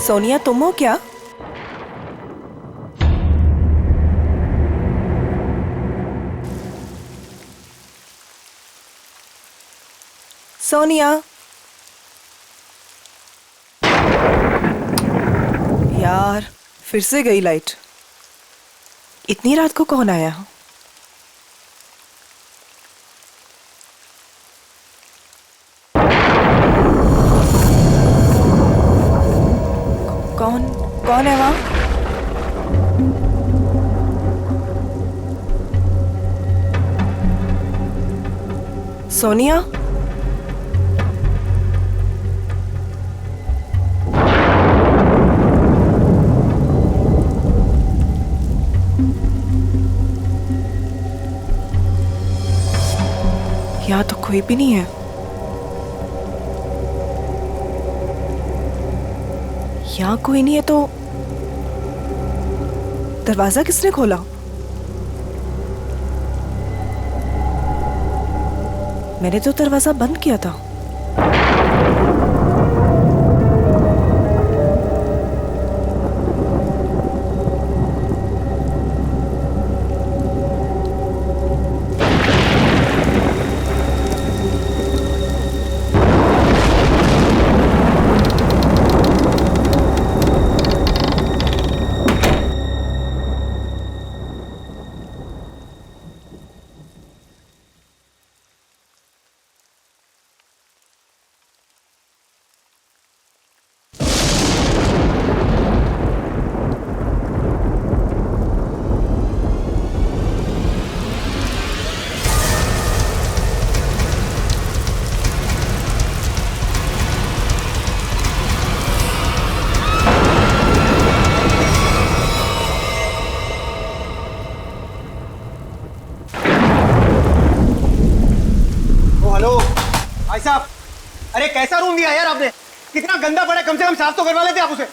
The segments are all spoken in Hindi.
सोनिया, तुम हो क्या? सोनिया, यार फिर से गई लाइट। इतनी रात को कौन आया? कौन कौन है वहां? सोनिया, यहाँ तो कोई भी नहीं है। यहाँ कोई नहीं है तो दरवाजा किसने खोला? मैंने तो दरवाजा बंद किया था। भाई साहब, अरे कैसा रूम दिया यार आपने? कितना गंदा पड़ा है, कम से कम साफ तो करवा लेते आप उसे।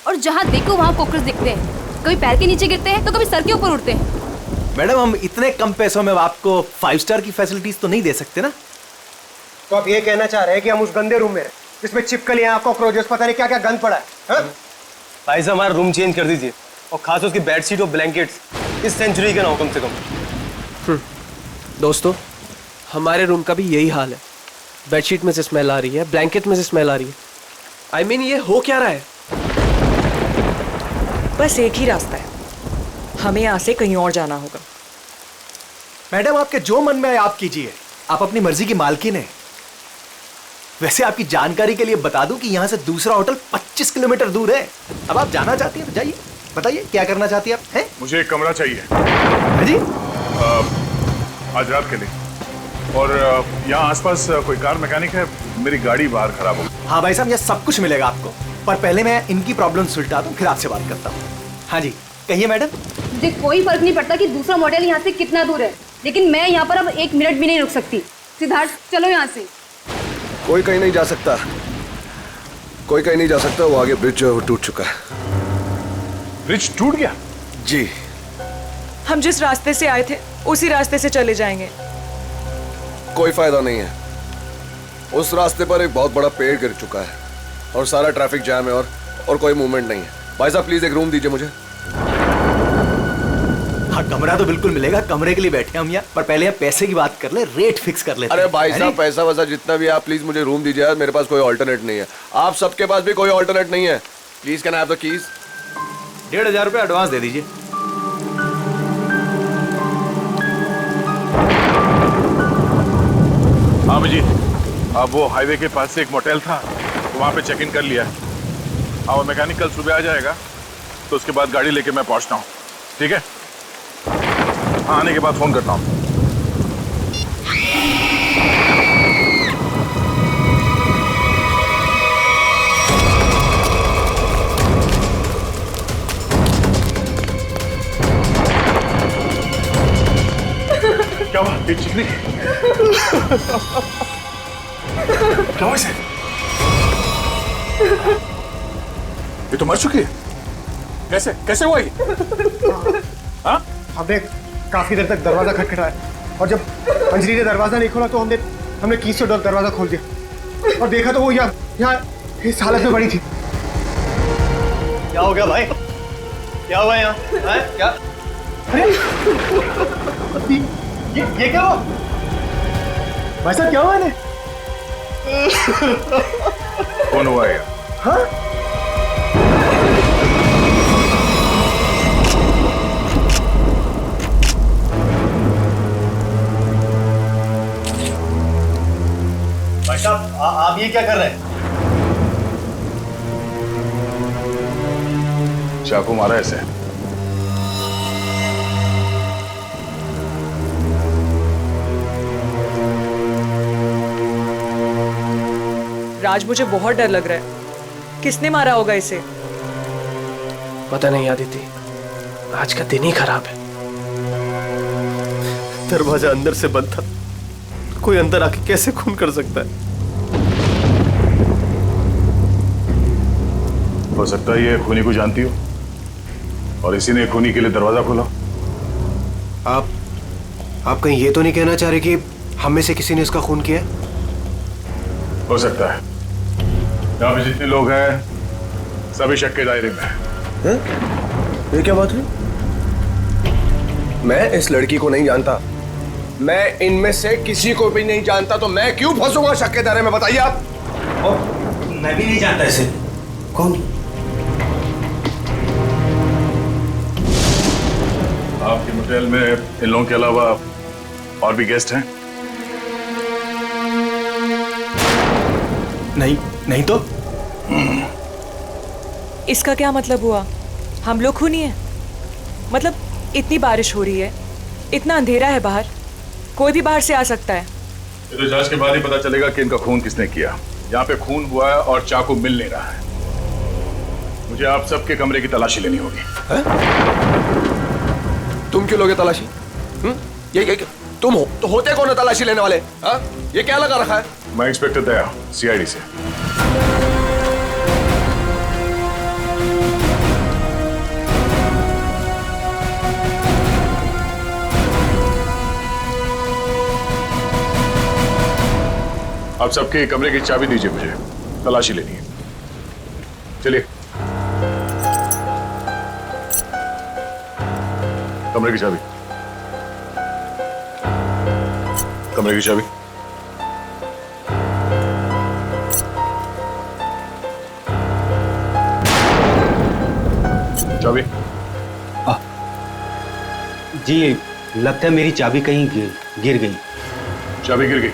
और जहाँ देखो वहाँ कॉकरोच दिखते हैं, कभी पैर के नीचे गिरते हैं तो कभी सर के ऊपर उड़ते हैं। मैडम, हम इतने कम पैसों में आपको 5 स्टार की फैसिलिटीज तो नहीं दे सकते ना। तो आप ये कहना चाह रहे हैं कि हम उस गंदे रूम में रहे जिसमें छिपकलियां, कॉकरोचेस, पता नहीं क्या क्या गंद पड़ा है? भाई साहब, हमारा रूम चेंज कर दीजिए, और खास उसकी बेडशीट और ब्लैंकेट्स इस सेंचुरी के ना हो कम से कम। दोस्तों, हमारे रूम का भी यही हाल है। बेडशीट में से स्मेल आ रही है, ब्लैंकेट में से स्मेल आ रही है। आई मीन, ये हो क्या रहा है? बस एक ही रास्ता है, हमें यहाँ से कहीं और जाना होगा। मैडम, आपके जो मन में आए आप कीजिए, आप अपनी मर्जी की मालकिन है। वैसे आपकी जानकारी के लिए बता दूं कि यहाँ से दूसरा होटल 25 किलोमीटर दूर है। अब आप जाना चाहती हैं तो जाइए, बताइए क्या करना चाहती हैं आप? हैं? मुझे एक कमरा चाहिए। हाँ जी? आज रात के लिए। और यहाँ आसपास कोई कार मैकेनिक है? मेरी गाड़ी बाहर खराब हो गई। हाँ भाई साहब, यह सब कुछ मिलेगा आपको, पर पहले मैं इनकी प्रॉब्लम सुलझा दूं, फिर आपसे बात करता हूँ। हाँ जी, कहिए मैडम। मुझे कोई फर्क नहीं पड़ता कि दूसरा मॉडल यहाँ से कितना दूर है, लेकिन मैं यहाँ पर अब 1 मिनट भी नहीं रुक सकती। सिद्धार्थ, चलो यहाँ से। कोई कहीं नहीं जा सकता, कोई कहीं नहीं जा सकता। वो आगे ब्रिज जो है वो टूट चुका है। ब्रिज टूट गया? जी। हम जिस रास्ते से आए थे उसी रास्ते से चले जाएंगे। कोई फायदा नहीं है, उस रास्ते पर एक बहुत बड़ा पेड़ गिर चुका है और सारा ट्रैफिक जैम है और कोई मूवमेंट नहीं है। भाई साहब, प्लीज एक रूम दीजिए मुझे। हाँ, कमरा तो बिल्कुल मिलेगा, कमरे के लिए बैठे हम यहाँ, पर पहले आप पैसे की बात कर ले, रेट फिक्स कर लेते हैं। अरे भाई साहब, पैसा वैसा जितना भी, आप प्लीज मुझे रूम दीजिए यार। मेरे पास कोई ऑल्टरनेट नहीं है, आप सबके पास भी कोई ऑल्टरनेट नहीं है। Please can I have the keys? 1500 रुपये एडवांस दे दीजिए। हाँ जी, अब वो हाईवे के पास से एक मोटेल था, तो वहाँ पे चेक इन कर लिया। हाँ, वो मैकेनिक कल सुबह आ जाएगा, तो उसके बाद गाड़ी लेके मैं पहुँचता हूँ। ठीक है? हाँ, आने के बाद फोन करता हूँ। क्या हुआ? ये चिकनी क्या हुआ इसे? ये तो मर चुकी है। कैसे कैसे हुआ ये? हाँ? हमने काफी देर तक दरवाजा खटखटाया और जब अंजलि ने दरवाजा नहीं खोला तो हमने कीज से दरवाजा खोल दिया और देखा तो वो यहाँ इस हालत में पड़ी थी। क्या हो गया भाई? क्या हुआ यहाँ? हैं? क्या? अरे ये क्या हुआ? भाई साहब क्या हुआ इन्हें? कौन हुआ है? हाँ? भाई साहब आप ये क्या कर रहे हैं? चाकू मारा ऐसे। राज, मुझे बहुत डर लग रहा है। किसने मारा होगा इसे? पता नहीं आदिति, आज का दिन ही खराब है। दरवाजा अंदर से बंद था, कोई अंदर आके कैसे खून कर सकता है? हो सकता है ये खूनी को जानती हो और इसी ने खूनी के लिए दरवाजा खोला। आप कहीं ये तो नहीं कहना चाह रहे कि हम में से किसी ने इसका खून किया? हो सकता है। यहाँ पे जितने लोग हैं सभी शक के दायरे में हैं। ये क्या बात हुई? मैं इस लड़की को नहीं जानता, मैं इनमें से किसी को भी नहीं जानता, तो मैं क्यों फंसूंगा शक के दायरे में? बताइए आप। मैं भी नहीं जानता इसे। कौन? आपके मोटेल में इन लोगों के अलावा और भी गेस्ट हैं? नहीं तो इसका क्या मतलब हुआ? हम लोग खूनी हैं? मतलब इतनी बारिश हो रही है, इतना अंधेरा है बाहर, कोई भी बाहर से आ सकता है। ये तो जांच के बाद ही पता चलेगा कि इनका खून किसने किया। यहाँ पे खून हुआ है और चाकू मिल नहीं रहा है। मुझे आप सबके कमरे की तलाशी लेनी होगी। तुम क्यों लोगे तलाशी? ये तुम हो तो होते कौन है तलाशी लेने वाले? हाँ? ये क्या लगा रखा है? मैं इंस्पेक्टर दया, सीआईडी से। आप सबके कमरे की चाबी दीजिए, मुझे तलाशी लेनी है। चलिए। कमरे की चाबी। कमरे की चाबी। चाबी। जी लगता है मेरी चाबी कहीं गिर गई। चाबी गिर गई।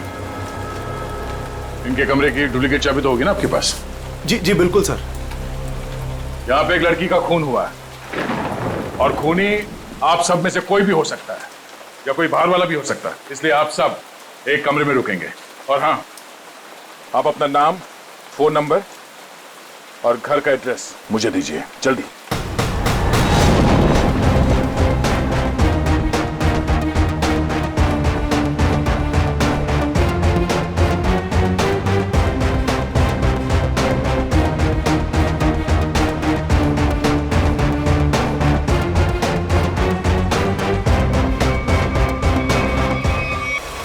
इनके कमरे की डुप्लीकेट चाबी तो होगी ना आपके पास? जी बिल्कुल सर। यहाँ पे एक लड़की का खून हुआ है और खूनी आप सब में से कोई भी हो सकता है या कोई बाहर वाला भी हो सकता है, इसलिए आप सब एक कमरे में रुकेंगे। और हाँ, आप अपना नाम, फोन नंबर और घर का एड्रेस मुझे दीजिए जल्दी।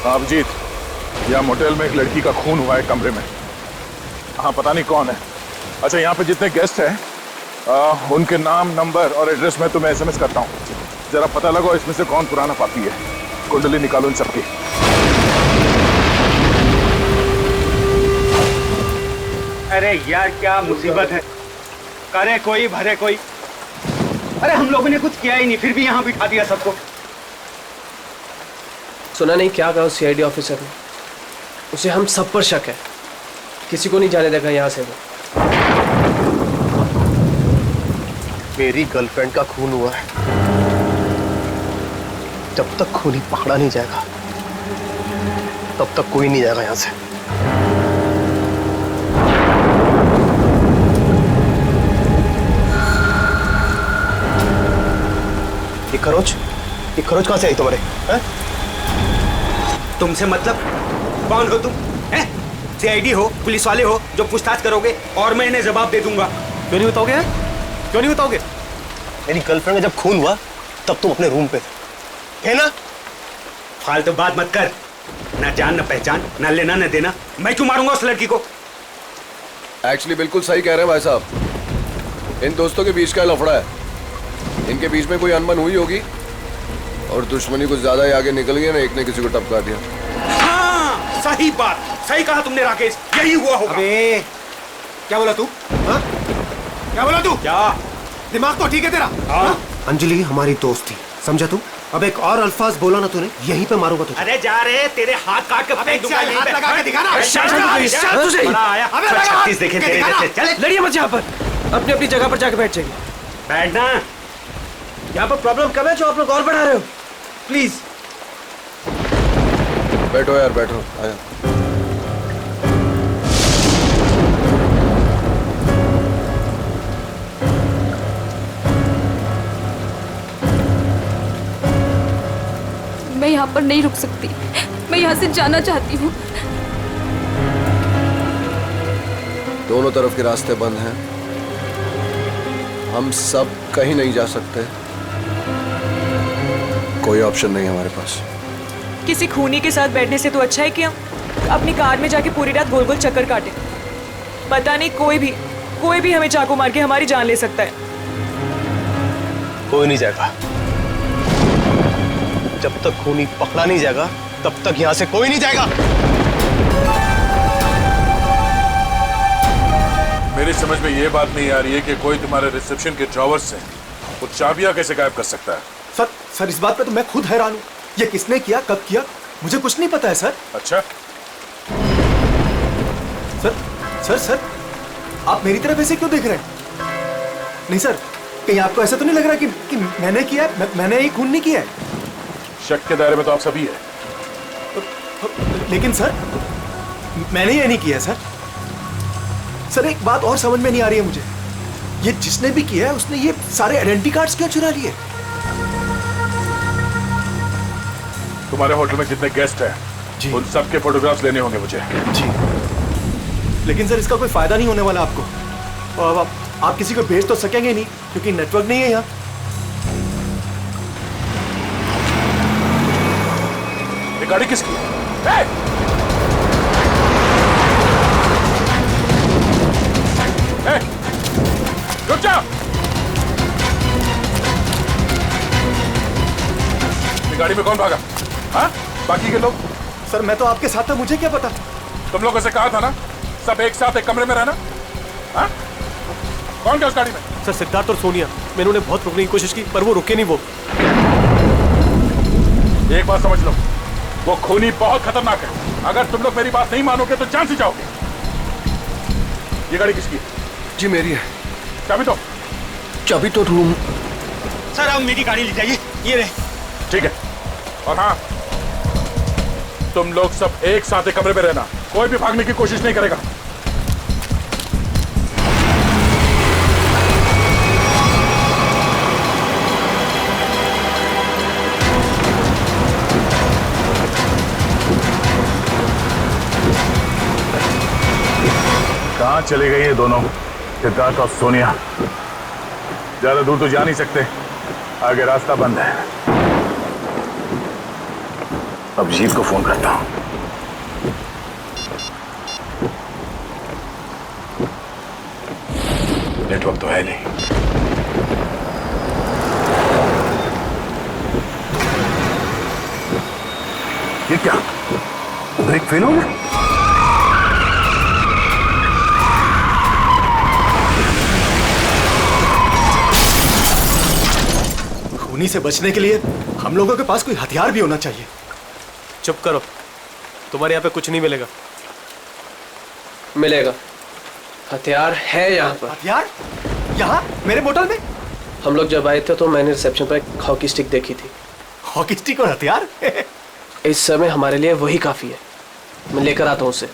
अभिजीत, यहाँ मोटेल में एक लड़की का खून हुआ है कमरे में। हाँ, पता नहीं कौन है। अच्छा, यहाँ पे जितने गेस्ट हैं उनके नाम, नंबर और एड्रेस में तुम्हें एसएमएस करता हूँ। जरा पता लगाओ इसमें से कौन पुराना पापी है। कुंडली निकालो इन सबकी। अरे यार क्या मुसीबत है। करे कोई भरे कोई। अरे हम लोगों ने कुछ किया ही नहीं, फिर भी यहाँ बिठा दिया सबको। सुना नहीं क्या कहा उस सीआईडी ऑफिसर ने? उसे हम सब पर शक है, किसी को नहीं जाने देगा यहाँ से वो। मेरी गर्लफ्रेंड का खून हुआ है, जब तक खूनी पकड़ा नहीं जाएगा तब तक कोई नहीं जाएगा यहाँ से। ये खरोच कहाँ से आई तुम्हारे? हैं? तुमसे मतलब? कौन हो तुम? हैं? सीआईडी हो, पुलिस वाले हो जो पूछताछ करोगे और मैं इन्हें जवाब दे दूंगा। क्यों नहीं बताओगे? क्यों नहीं बताओगे? मेरी गर्लफ्रेंड का जब खून हुआ तब तुम अपने रूम पे थे ना? फालतू बात मत कर। ना जान, ना पहचान, ना लेना, ना देना। मैं क्यों मारूंगा उस लड़की को? एक्चुअली बिल्कुल सही कह रहे हैं भाई साहब। इन दोस्तों के बीच का लफड़ा है। इनके बीच में कोई अनबन हुई होगी और दुश्मनी कुछ ज्यादा ही आगे निकल गई ना, एक ने किसी को टपका दिया। हाँ, सही बात, सही कहा तुमने राकेश, यही हुआ होगा। अबे क्या बोला तू? हाँ? क्या बोला तू? क्या दिमाग तो ठीक है तेरा? हाँ? अंजलि हमारी दोस्त थी, समझा तू? अब एक और अल्फाज बोला ना तूने, यहीं पे मारूंगा तुझे। अरे जा रे, तेरे हाथ काट के फेंक दूंगा यहीं पे। हाथ लगा के दिखा ना। बड़ा आया। शक्ति देखे तेरे जैसे। चल लड़िए मत यहाँ पर, अपनी अपनी जगह पर जाके बैठ जाइए। बैठना। यहाँ पर प्रॉब्लम कब है जो आप लोग और बढ़ा रहे हो? प्लीज बैठो यार, बैठो, आया। मैं यहाँ पर नहीं रुक सकती, मैं यहाँ से जाना चाहती हूँ। दोनों तरफ के रास्ते बंद हैं, हम सब कहीं नहीं जा सकते, कोई ऑप्शन नहीं हमारे पास। किसी खूनी के साथ बैठने से तो अच्छा है कि हम अपनी कार में जाके पूरी रात गोल गोल चक्कर काटे। पता नहीं कोई भी हमें चाकू मार के हमारी जान ले सकता है। कोई नहीं जाएगा, जब तक खूनी पकड़ा नहीं जाएगा तब तक यहां से कोई नहीं जाएगा। मेरी समझ में ये बात नहीं आ रही है कि कोई तुम्हारे रिसेप्शन के ड्रॉवर से वो चाबियां कैसे गायब कर सकता है। सर इस बात पे तो मैं खुद हैरान हूँ। ये किसने किया, कब किया, मुझे कुछ नहीं पता है सर। अच्छा, सर आप मेरी तरफ ऐसे क्यों देख रहे हैं? नहीं सर, कहीं आपको ऐसा तो नहीं लग रहा कि मैंने किया है? मैंने ये खून नहीं किया है। शक के दायरे में तो आप सभी है। लेकिन सर मैंने ये नहीं किया सर। सर एक बात और समझ में नहीं आ रही है मुझे, ये जिसने भी किया है उसने ये सारे आइडेंटिटी कार्ड्स क्यों चुरा लिए? तुम्हारे होटल में जितने गेस्ट हैं जी, उन सबके फोटोग्राफ्स लेने होंगे मुझे। जी, लेकिन सर इसका कोई फायदा नहीं होने वाला आपको। और आप किसी को भेज तो सकेंगे नहीं क्योंकि नेटवर्क नहीं है यहाँ। ये गाड़ी किसकी है? रुक जा! ये गाड़ी में कौन भागा? हाँ? बाकी के लोग? सर मैं तो आपके साथ था, मुझे क्या पता। तुम लोगों से कहा था ना सब एक साथ एक कमरे में रहना। हाँ? कौन गया उस गाड़ी में? सर सिद्धार्थ और सोनिया, मैंने उन्हें बहुत रोकने की कोशिश की पर वो रुके नहीं। वो एक बात समझ लो, वो खूनी बहुत खतरनाक है। अगर तुम लोग मेरी बात नहीं मानोगे तो जान से जाओगे। ये गाड़ी किसकी है? जी मेरी है। चाबी दो। चाबी तो रूम। सर अब मेरी गाड़ी ले जाइए, ये रहे। ठीक है, और हाँ तुम लोग सब एक साथ एक कमरे में रहना, कोई भी भागने की कोशिश नहीं करेगा। कहां चली गई ये दोनों, सिद्धार्थ और सोनिया? ज्यादा दूर तो जा नहीं सकते, आगे रास्ता बंद है। अब जीत को फोन करता हूं। नेटवर्क तो है नहीं। ये क्या, ब्रेक फेल हो गया? खूनी से बचने के लिए हम लोगों के पास कोई हथियार भी होना चाहिए। चुप करो, तुम्हारे यहाँ पे कुछ नहीं मिलेगा। मिलेगा, हथियार है यहाँ पर। हथियार? यहाँ मेरे मोटल में? हम लोग जब आए थे तो मैंने रिसेप्शन पर एक हॉकी स्टिक देखी थी। हॉकी स्टिक और हथियार? इस समय हमारे लिए वही काफी है। मैं लेकर आता हूँ उसे।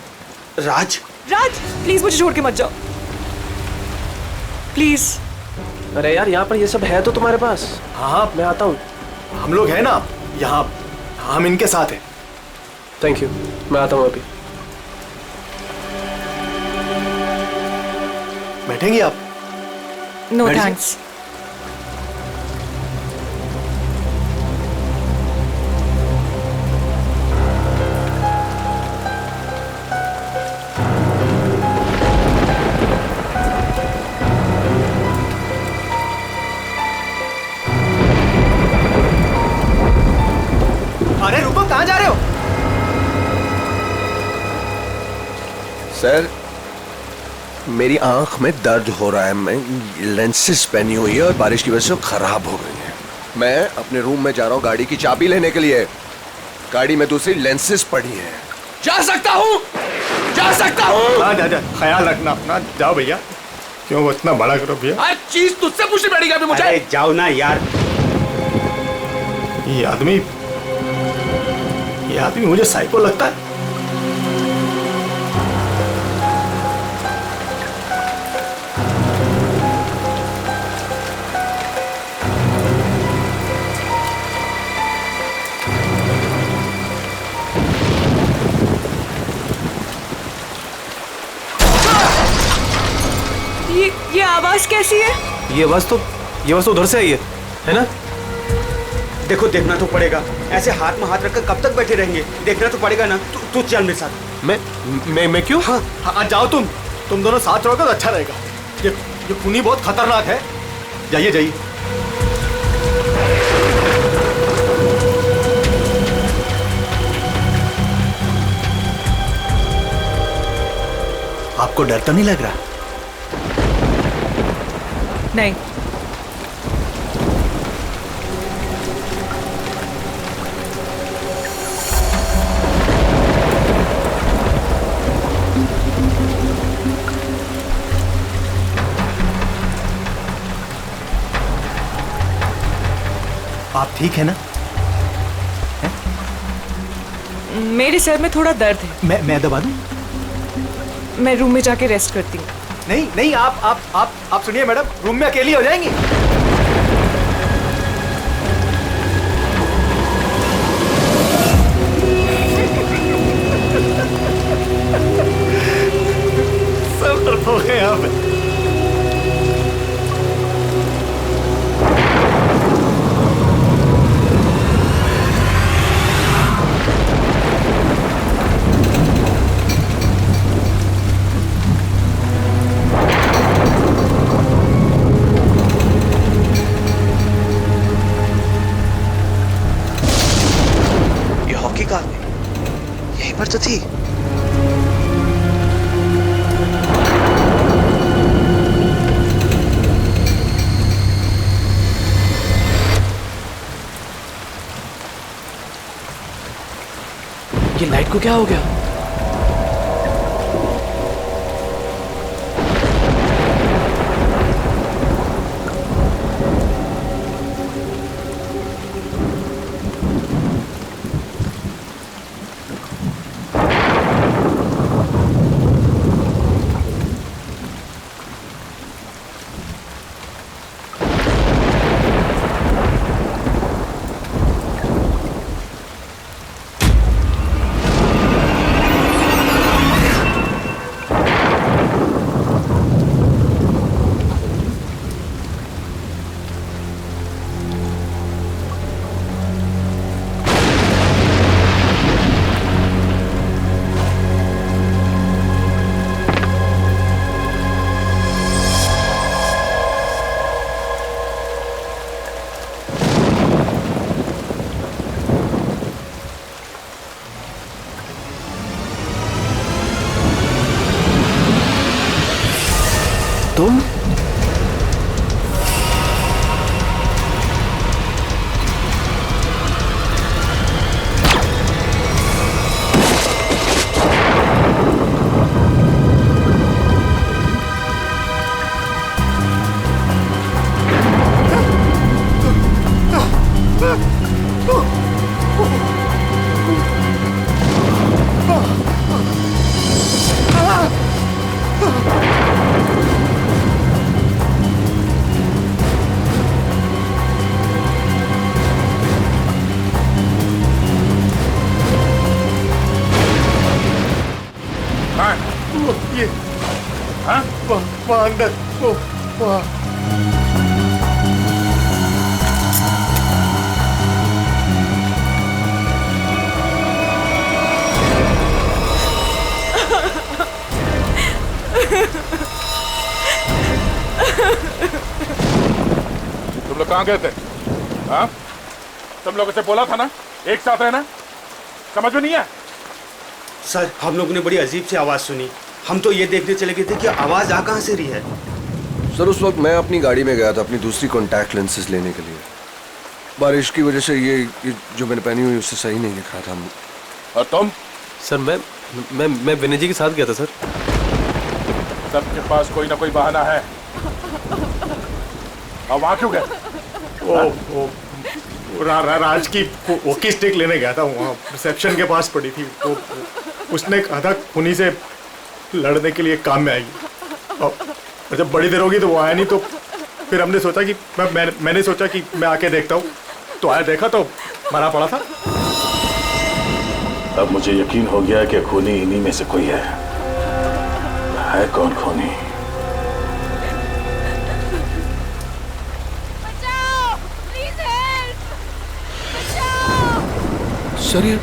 राज प्लीज मुझे छोड़ के मत जाओ, प्लीज। अरे यार यहाँ पर ये सब है तो तुम्हारे पास। हाँ मैं आता हूँ। हम लोग हैं ना यहाँ, हम इनके साथ हैं। थैंक यू, मैं आता हूँ अभी। बैठेंगे आप? नो बैठ थैंक्स। सर, मेरी आंख में दर्द हो रहा है। मैं लेंसेज पहनी हुई है और बारिश की वजह से खराब हो गई है। मैं अपने रूम में जा रहा हूँ गाड़ी की चाबी लेने के लिए। गाड़ी में दूसरी लेंसेज पड़ी है। जा सकता हूँ, जा सकता हूँ। हाँ जा, ख्याल रखना अपना। जाओ भैया, क्यों इतना बड़ा करो भैया। हर चीज तुझसे पूछनी पड़ेगी अभी मुझे। अरे जाओ ना यार। ये आदमी मुझे साइको लगता है। ये आवाज कैसी है? ये आवाज तो उधर से आई है ना? देखो, देखना तो पड़ेगा। ऐसे हाथ में हाथ रखकर कब तक बैठे रहेंगे? देखना तो पड़ेगा ना। तू चल मेरे साथ। मैं क्यों? हाँ जाओ तुम दोनों साथ रहोगे तो अच्छा रहेगा। ये खूनी बहुत खतरनाक है। जाइए जाइए। आपको डर तो नहीं लग रहा? नहीं। आप ठीक है ना? मेरे सर में थोड़ा दर्द है। मैं दबा दूं? मैं रूम में जाके रेस्ट करती हूँ। नहीं, आप सुनिए मैडम, रूम में अकेली हो जाएंगी। सब तरफ हो गए यहाँ पे। यहीं पर तो थी। ये लाइट को क्या हो गया? तुम? ये हाँ? वहाँ अंदर वहाँ। तुम लोग कहाँ गए थे? हाँ? तुम लोगों से बोला था ना एक साथ रहना। समझ में नहीं है? सर, हम लोगों ने बड़ी अजीब सी आवाज सुनी। हम तो ये देखने चले गए थे कि आवाज आ कहाँ से रही है। सर उस वक्त मैं अपनी गाड़ी में गया था अपनी दूसरी कॉन्टैक्ट लेंसेज लेने के लिए। बारिश की वजह से ये जो मैंने पहनी हुई उससे सही नहीं दिख रहा था। और तुम? सर मैं विनय जी के साथ गया था सर। सबके पास कोई ना कोई बहाना है। अब वहां क्यों गए? राज की वॉकी स्टिक लेने गया था, वहाँ रिसेप्शन के पास पड़ी थी। वो उसने कहा था खूनी से लड़ने के लिए काम में आएगी, और जब बड़ी देर होगी तो वो आया नहीं। तो फिर हमने सोचा कि मैंने सोचा कि मैं आके देखता हूँ, तो आया, देखा तो मरा पड़ा था। अब मुझे यकीन हो गया कि खूनी इन्हीं में से कोई है। कौन खूनी? सर ये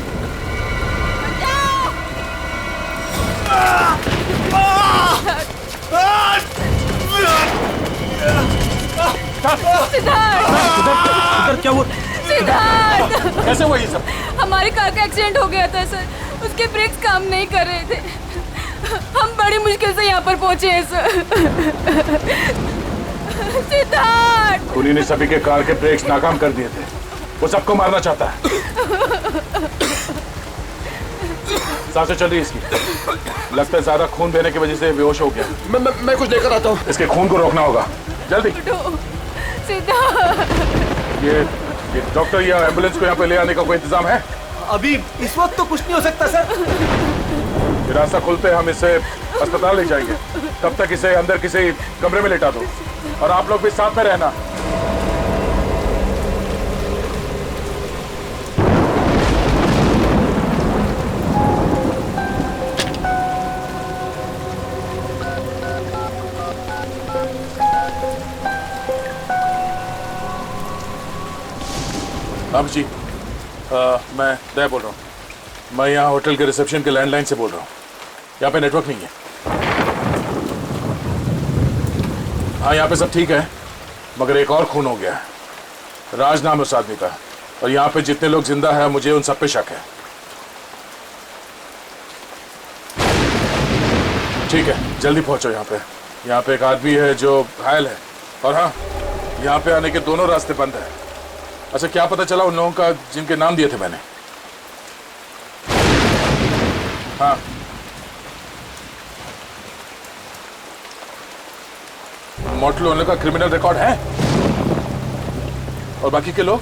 सिद्धार्थ क्या हुआ? सिद्धार्थ, कैसे हुआ ये सब? हमारी कार का एक्सीडेंट हो गया था सर। उसके ब्रेक्स काम नहीं कर रहे थे। हम बड़ी मुश्किल से यहाँ पर पहुंचे हैं सर। सिद्धार्थ, खूनी ने सभी के कार के ब्रेक्स नाकाम कर दिए थे। वो सबको मारना चाहता है। सांसें चल रही है इसकी। लगता है ज्यादा खून देने की वजह से बेहोश हो गया। मैं कुछ लेकर आता हूँ। इसके खून को रोकना होगा, जल्दी। सिद्धार्थ, ये डॉक्टर या एम्बुलेंस को यहाँ पे ले आने का कोई इंतजाम है? अभी इस वक्त तो कुछ नहीं हो सकता सर। ये रास्ता खुलते हम इसे अस्पताल ले जाएंगे। तब तक इसे अंदर किसी कमरे में लेटा दो, और आप लोग भी साथ में रहना। अब जी मैं दया बोल रहा हूँ। मैं यहाँ होटल के रिसेप्शन के लैंडलाइन से बोल रहा हूँ। यहाँ पे नेटवर्क नहीं है। हाँ, यहाँ पे सब ठीक है, मगर एक और खून हो गया है। राज नाम है उस आदमी का, और यहाँ पे जितने लोग जिंदा हैं मुझे उन सब पे शक है। ठीक है, जल्दी पहुँचो यहाँ पे। यहाँ पे एक आदमी है जो घायल है, और हाँ, यहाँ पे आने के दोनों रास्ते बंद हैं। अच्छा, क्या पता चला उन लोगों का जिनके नाम दिए थे मैंने? हाँ, मोटल ओनर का क्रिमिनल रिकॉर्ड है, और बाकी के लोग?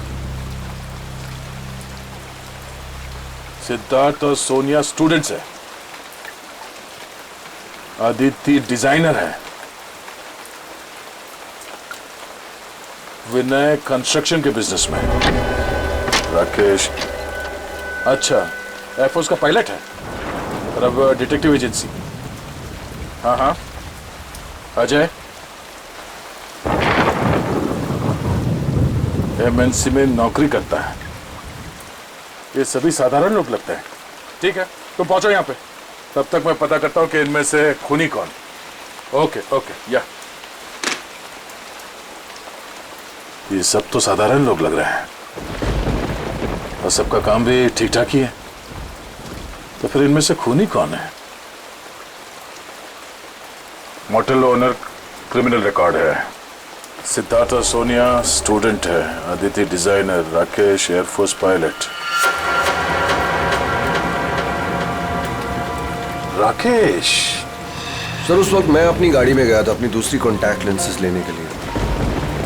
सिद्धार्थ और सोनिया स्टूडेंट्स है, आदित्य डिजाइनर है, विनय कंस्ट्रक्शन के बिजनेस में, राकेश अच्छा एयरफोर्स का पायलट है, और अब डिटेक्टिव एजेंसी। हाँ हाँ, अजय एमएनसी में नौकरी करता है। ये सभी साधारण लोग लगते हैं। ठीक है, तुम पहुंचो यहाँ पे, तब तक मैं पता करता हूँ कि इनमें से खूनी कौन। ओके ओके, या ये सब तो साधारण लोग लग रहे हैं, और सबका काम भी ठीक ठाक ही है, तो फिर इनमें से खूनी कौन है? मोटल ओनर क्रिमिनल रिकॉर्ड है, सिद्धार्थ और सोनिया स्टूडेंट है, Aditya designer, Rakesh air force pilot. Rakesh sir उस वक्त मैं अपनी गाड़ी में गया था अपनी दूसरी कॉन्टैक्ट लेंसेज लेने के लिए।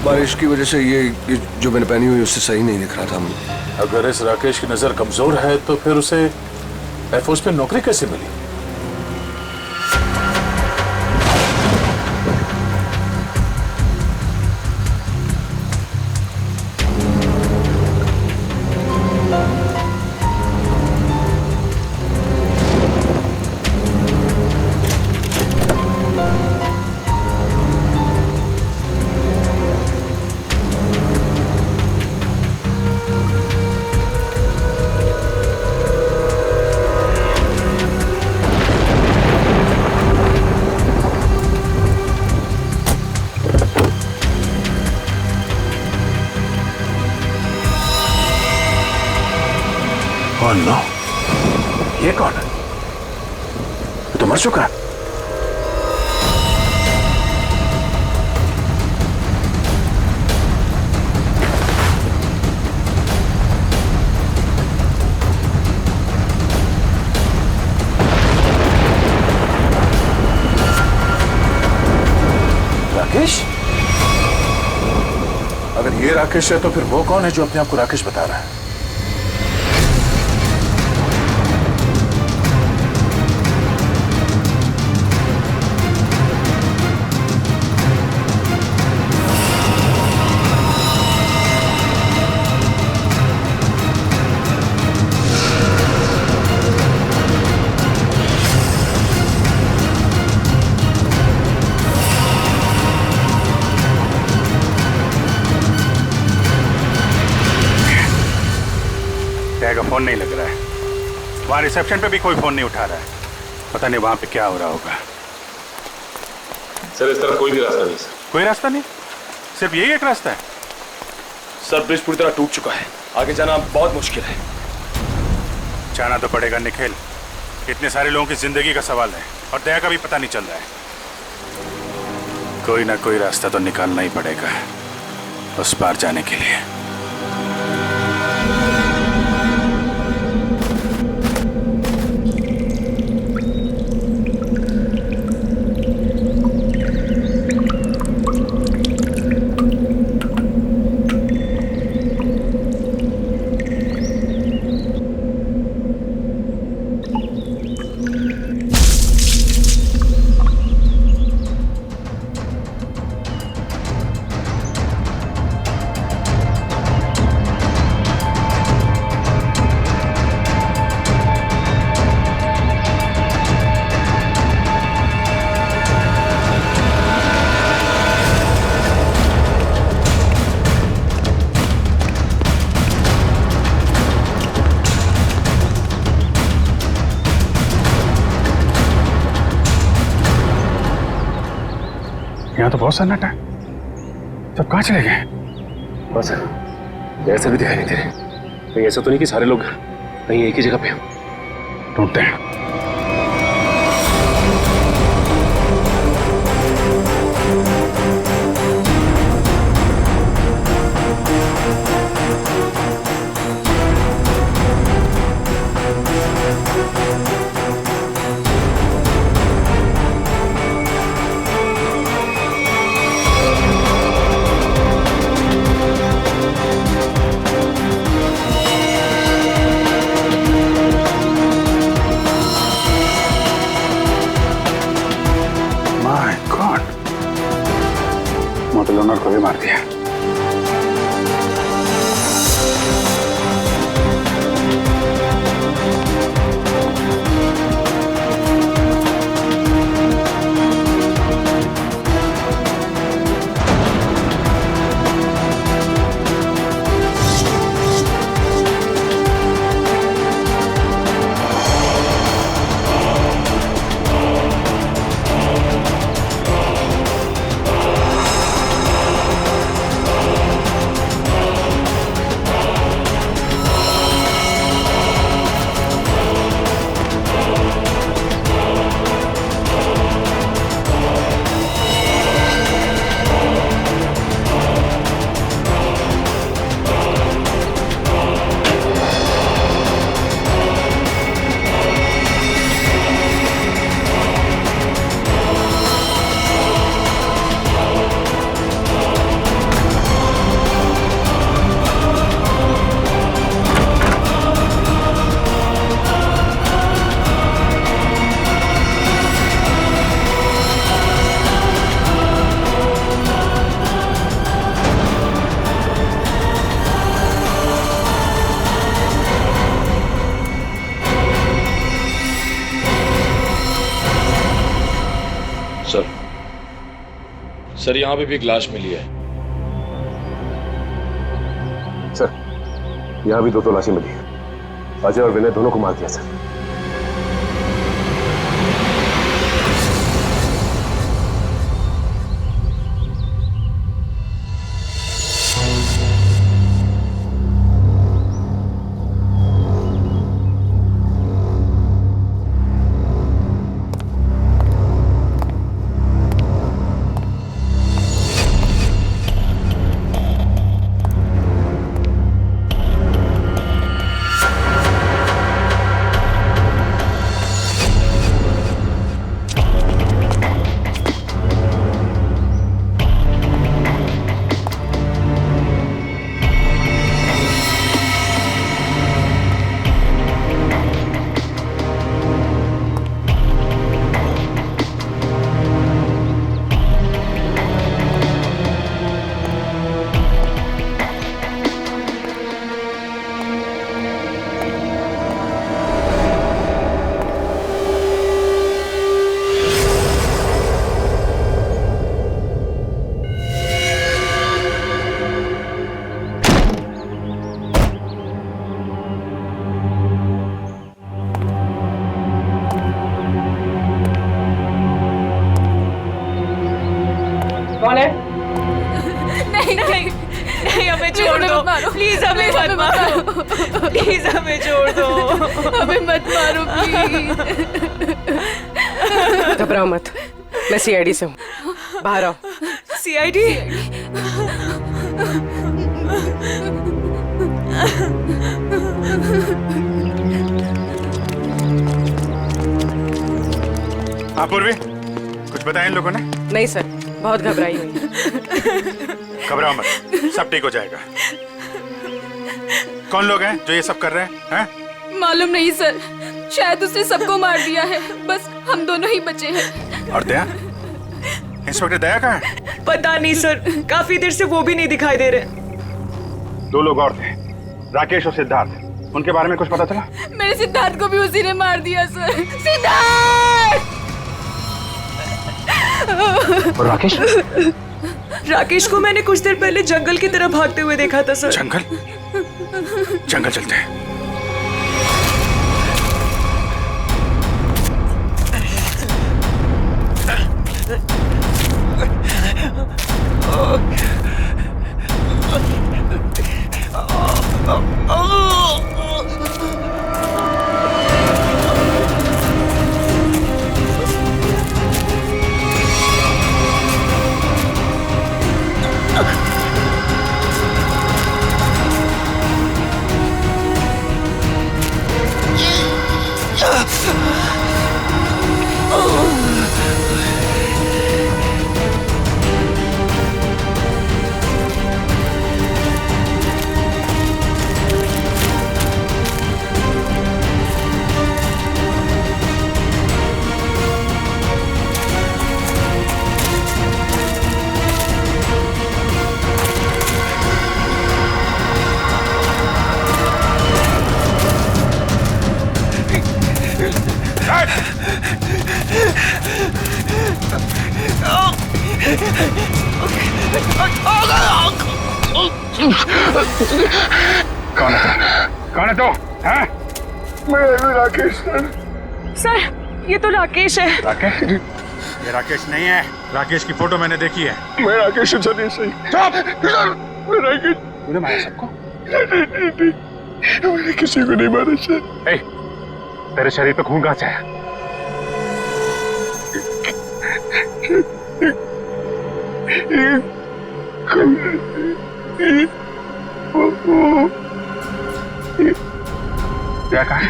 बारिश की वजह से ये जो मैंने पहनी हुई उससे सही नहीं दिख रहा था। अगर इस राकेश की नजर कमजोर है तो फिर उसे एयरफोर्स में नौकरी कैसे मिली? नो, ये कौन है? ये तो मर चुका है। अगर ये राकेश है तो फिर वो कौन है जो अपने आप को राकेश बता रहा है? का फोन नहीं लग रहा है। वहां रिसेप्शन पे भी कोई फोन नहीं उठा रहा है। पता नहीं वहां पे क्या हो रहा होगा। सर इस तरफ कोई भी रास्ता नहीं सर। कोई रास्ता नहीं, सिर्फ यही एक रास्ता है। सर ब्रिज पूरी तरह टूट चुका है, आगे जाना बहुत मुश्किल है। जाना तो पड़ेगा निखिल, इतने सारे लोगों की जिंदगी का सवाल है और दया का भी पता नहीं चल रहा है। कोई ना कोई रास्ता तो निकालना ही पड़ेगा उस पार जाने के लिए। यहाँ तो बहुत सन्नाटा है, सब कहाँ चले गए? बस ऐसा भी दिखाई नहीं दे रहे। कहीं ऐसा तो नहीं कि सारे लोग कहीं एक ही जगह पे हो? ढूंढते हैं। मोटल ओनर को भी मार दिया। सर यहाँ पे भी एक लाश मिली है। सर यहाँ भी 2 लाशें मिली है। अजय और विनय दोनों को मार दिया सर। नहीं नहीं नहीं, हमें Please, छोड़ हमें दो मत मारो। प्लीज, हमें Please, मत हमें मत मारो प्लीज, हमें छोड़ दो। हमें मत मारो प्लीज। घबराओ मत, मैं सीआईडी से हूँ, बाहर आओ। सीआईडी? हाँ पूर्वी, कुछ बताया इन लोगों ने? नहीं सर, बहुत घबराई हुई है। घबराओ मत, सब ठीक हो जाएगा। कौन लोग हैं जो ये सब कर रहे हैं? मालूम नहीं सर, शायद उसने सबको मार दिया है, बस हम दोनों ही बचे हैं। और दया? इंस्पेक्टर दया कहाँ है? पता नहीं सर, काफी देर से वो भी नहीं दिखाई दे रहे। 2 लोग और थे, राकेश और सिद्धार्थ। उनके बारे में कुछ पता चला? मेरे सिद्धार्थ को भी उसी ने मार दिया सर। सिद्धार्थ! और राकेश? राकेश को मैंने कुछ देर पहले जंगल की तरफ भागते हुए देखा था सर। जंगल? जंगल चलते हैं। कौन है तो? हैं? मैं राकेश सर, ये तो राकेश है। राकेश? ये राकेश नहीं है, राकेश की फोटो मैंने देखी है। मैं राकेश सर, ये सही। चुप! मैं राकेश। तूने मारा सबको? मैंने किसी को नहीं मारा सर। ए, तेरे शरीर पे खून कहाँ से है? दया कहाँ है?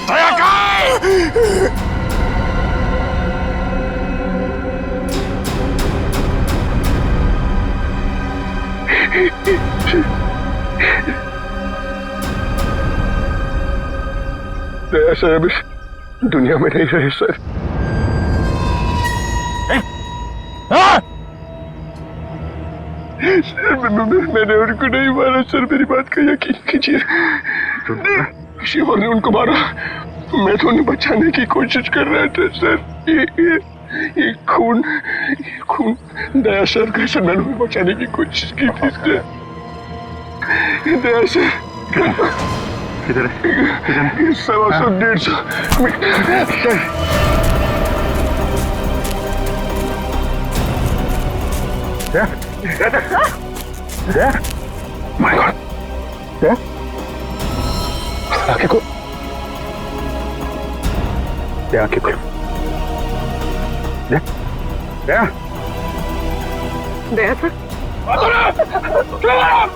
दया कहाँ है? दया सर अभी दुनिया में नहीं रहे सर। मैंने उनको नहीं मारा सर, मेरी बात का यकीन कीजिए। किसी और ने उनको मारा, मैं तो उन्हें बचाने की कोशिश कर रहा था सर। ये खून दया सर का सर, मैंने उन्हें बचाने की कोशिश की थी सर। दया सर किधर है? 100-150 माय गॉड! दया? आंखें को दया आंखें खोलो। दया? दया? दया सर,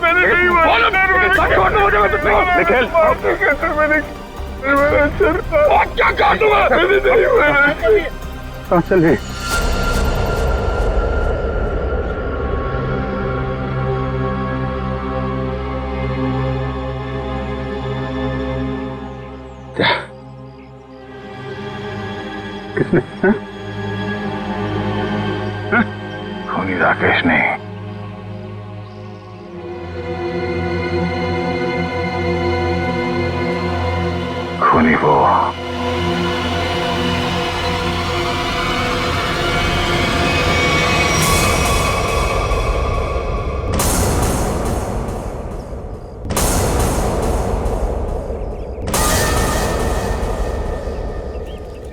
मैंने नहीं मारा निखिल! सर, क्या काटूंगा? मैंने नहीं मारा। कहाँ चल रही? किसने? खूनी राकेश नहीं, खूनी वो।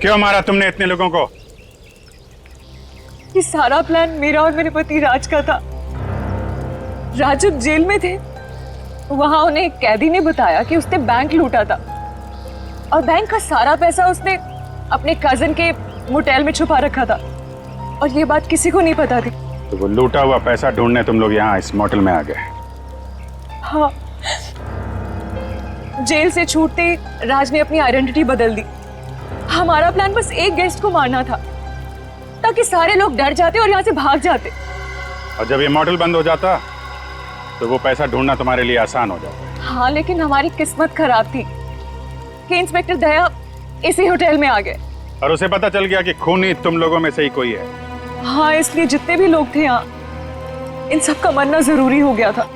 क्यों मारा तुमने इतने लोगों को? ये सारा प्लान मेरा और मेरे पति राज का था। राज जब जेल में थे वहां उन्हें एक कैदी ने बताया कि उसने बैंक लूटा था और बैंक का सारा पैसा उसने अपने कजन के मोटेल में छुपा रखा था और ये बात किसी को नहीं पता थी। तो वो लूटा हुआ पैसा ढूंढने तुम लोग यहाँ इस मोटेल में आ गए? हाँ, जेल से छूटते ही राज ने अपनी आइडेंटिटी बदल दी। हमारा प्लान बस एक गेस्ट को मारना था ताकि सारे लोग डर जाते और यहाँ से भाग जाते। और जब ये मोटेल बंद हो जाता तो वो पैसा ढूंढना तुम्हारे लिए आसान हो जाता। हाँ, लेकिन हमारी किस्मत खराब थी कि इंस्पेक्टर दया इसी होटल में आ गए और उसे पता चल गया कि खूनी तुम लोगों में से ही कोई है। हाँ, इसलिए जितने भी लोग थे यहाँ इन सब का मरना जरूरी हो गया था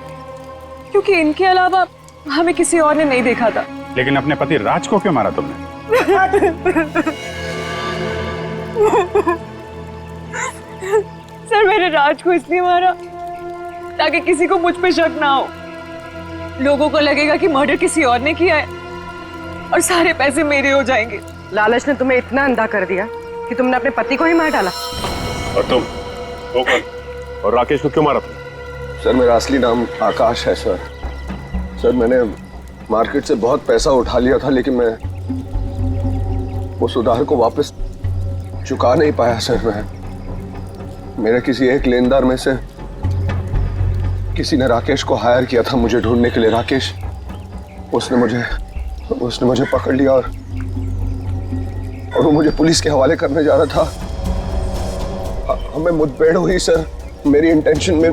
क्योंकि इनके अलावा हमें किसी और ने नहीं देखा था। लेकिन अपने पति राज को क्यों मारा तुमने? सर, मैंने राज को इसलिए मारा ताकि किसी को मुझ पे शक ना हो। लोगों को लगेगा कि मर्डर किसी और ने किया है और सारे पैसे मेरे हो जाएंगे। लालच ने तुम्हें इतना अंधा कर दिया कि तुमने अपने पति को ही मार डाला। और तुम वो कौन? और राकेश को क्यों मारा तुम? सर मेरा असली नाम आकाश है सर। सर मैंने मार्केट से बहुत पैसा उठा लिया था लेकिन मैं उस उधार को वापस चुका नहीं पाया सर। मैं मेरे किसी एक लेनदार में से किसी ने राकेश को हायर किया था मुझे ढूंढने के लिए। राकेश उसने मुझे पकड़ लिया और वो मुझे पुलिस के हवाले करने जा रहा था। हमें मुठभेड़ हुई सर। मेरी इंटेंशन में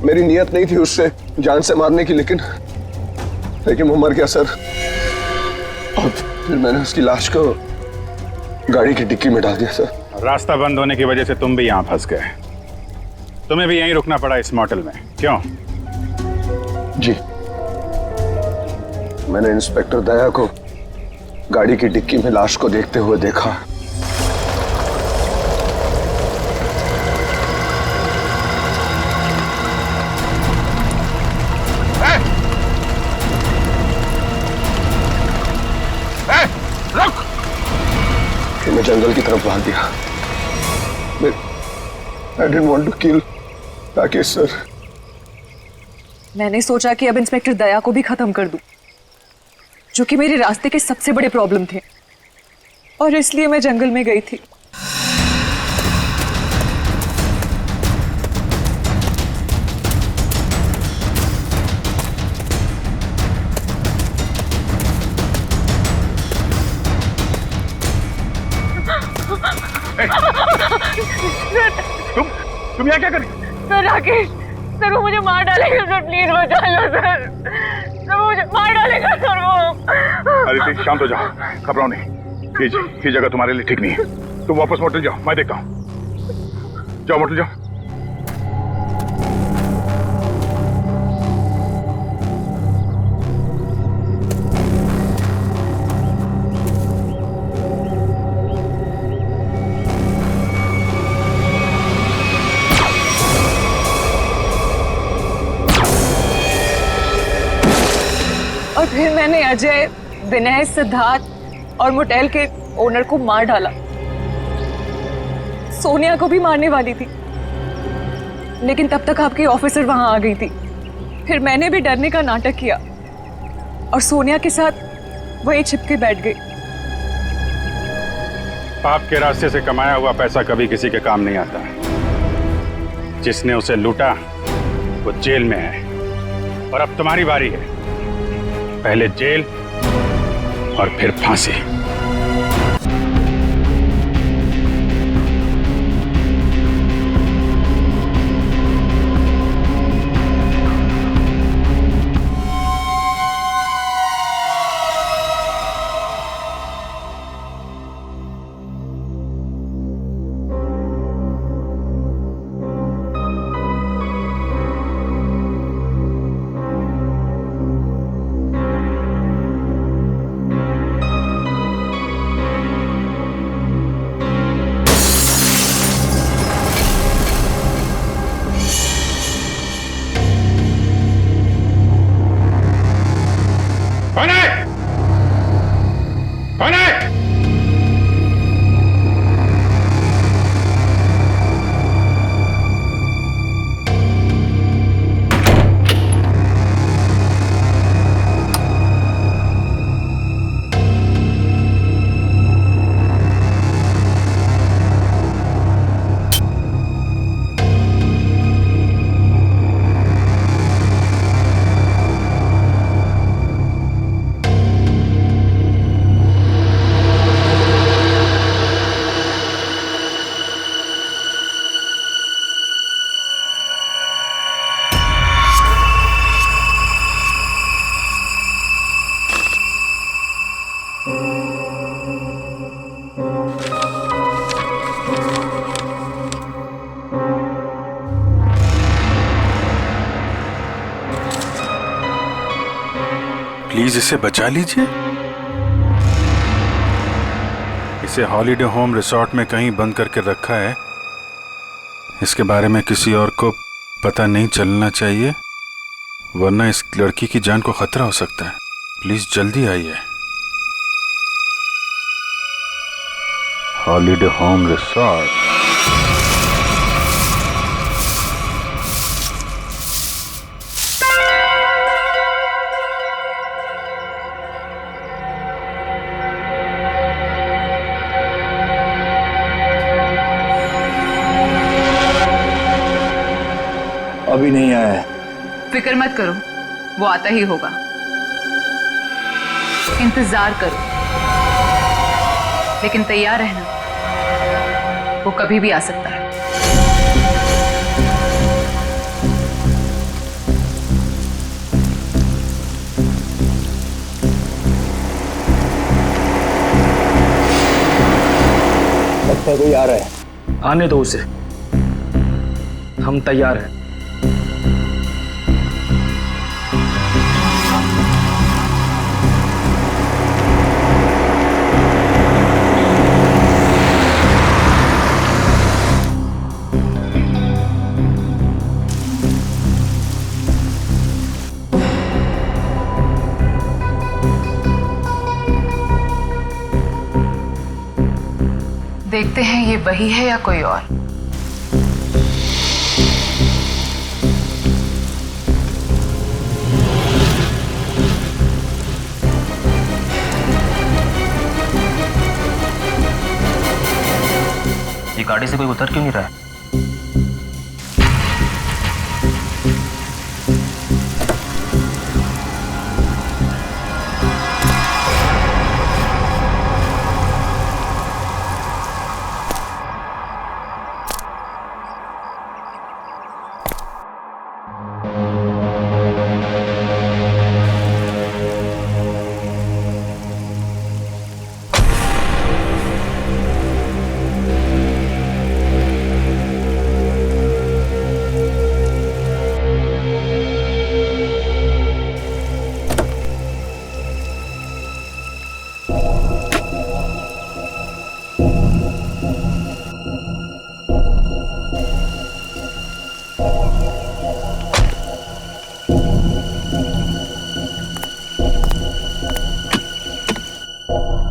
मेरी नियत नहीं थी उससे जान से मारने की, लेकिन वो मर गया सर। और फिर मैंने उसकी लाश को गाड़ी की डिक्की में डाल दिया सर। रास्ता बंद होने की वजह से तुम भी यहाँ फंस गए। तुम्हें भी यहीं रुकना पड़ा इस मोटेल में, क्यों? जी, मैंने इंस्पेक्टर दया को गाड़ी की डिक्की में लाश को देखते हुए देखा। फिर मैं जंगल की तरफ भाग गया। I didn't want to kill Rakesh sir. मैंने सोचा कि अब इंस्पेक्टर दया को भी खत्म कर दूं, जो कि मेरे रास्ते के सबसे बड़े प्रॉब्लम थे, और इसलिए मैं जंगल में गई थी। तुम यहाँ क्या कर रही? सर, राकेश सर, वो मुझे मार डालेगा सर, प्लीज बचा लो सर। सर, वो मुझे मार डालेगा सर वो। अरे शांत हो जाओ, घबराओ नहीं। ये जगह तुम्हारे लिए ठीक नहीं है। तुम वापस मोटेल जाओ, मैं देखता हूँ। जाओ मोटेल जाओ। और फिर मैंने अजय, विनय, सिद्धार्थ और मोटेल के ओनर को मार डाला। सोनिया को भी मारने वाली थी, लेकिन तब तक आपकी ऑफिसर वहां आ गई थी। फिर मैंने भी डरने का नाटक किया और सोनिया के साथ वहीं छिप के बैठ गई। पाप के रास्ते से कमाया हुआ पैसा कभी किसी के काम नहीं आता। जिसने उसे लूटा वो जेल में है, और अब तुम्हारी बारी है। पहले जेल और फिर फांसी। प्लीज इसे बचा लीजिए। इसे हॉलिडे होम रिसोर्ट में कहीं बंद करके रखा है। इसके बारे में किसी और को पता नहीं चलना चाहिए, वरना इस लड़की की जान को खतरा हो सकता है। प्लीज जल्दी आइए। Holiday home resort. अभी नहीं आया है। फिक्र मत करो, वो आता ही होगा। इंतजार करो, लेकिन तैयार रहना, वो कभी भी आ सकता है। लगता है कोई आ रहा है। आने दो उसे, हम तैयार हैं। देखते हैं ये वही है या कोई और। ये गाड़ी से कोई उतर क्यों नहीं रहा है?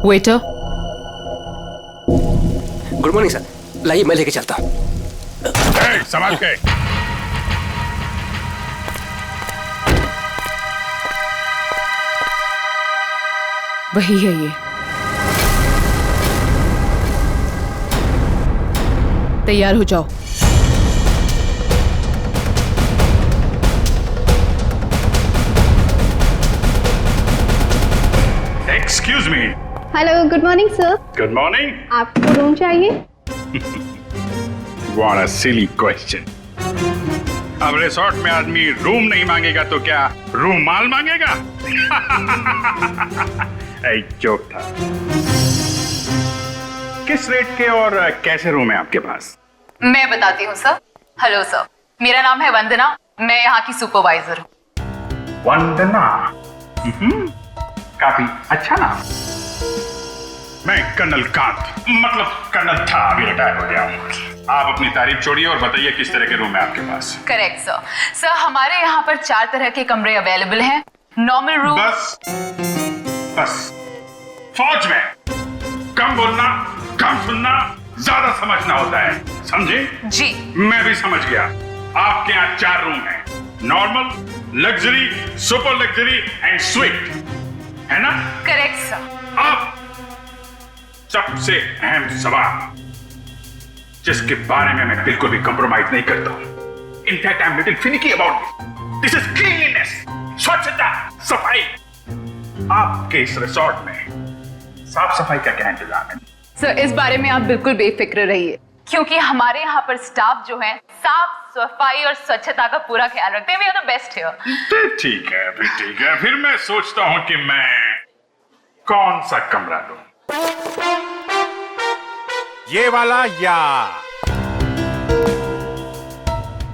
Waiter, good morning sir. लाइए मैं लेके चलता हूँ। संभाल के। वही है ये। तैयार हो जाओ। Excuse me. Hello, good morning sir. Good morning. आपको रूम चाहिए? What a silly question. अब रिसोर्ट में आदमी रूम नहीं मांगेगा तो क्या रूम माल मांगेगा? एक जोक था। किस रेट के और कैसे रूम है आपके पास? मैं बताती हूँ सर। हेलो सर, मेरा नाम है वंदना, मैं यहाँ की सुपरवाइजर हूँ। वंदना, काफी अच्छा नाम। मैं कर्नल कांत, मतलब कर्नल था, अभी रिटायर हो गया हूँ। आप अपनी तारीफ छोड़िए और बताइए किस तरह के रूम है आपके पास। Correct sir. सर हमारे यहाँ पर 4 तरह के कमरे अवेलेबल हैं। Normal room. बस बस, फौज में कम बोलना, कम सुनना, ज्यादा समझना होता है, समझे? जी। मैं भी समझ गया। आपके यहाँ 4 रूम हैं, normal, luxury, super luxury and sweet, है ना? Correct sir. अब सबसे अहम सवाल, जिसके बारे में मैं बिल्कुल भी कंप्रोमाइज नहीं करता हूं। In fact I am little finicky about this is cleanliness, स्वच्छता, सफाई। आपके इस रिसोर्ट में साफ सफाई का क्या इंतजाम है? सर इस बारे में आप बिल्कुल बेफिक्र रहिए, क्योंकि हमारे यहाँ पर स्टाफ जो है साफ सफाई और स्वच्छता का पूरा ख्याल रखते हैं। We are the best here. ठीक है, फिर ठीक है। फिर मैं सोचता हूं कि मैं कौन सा कमरा लूं, ये वाला या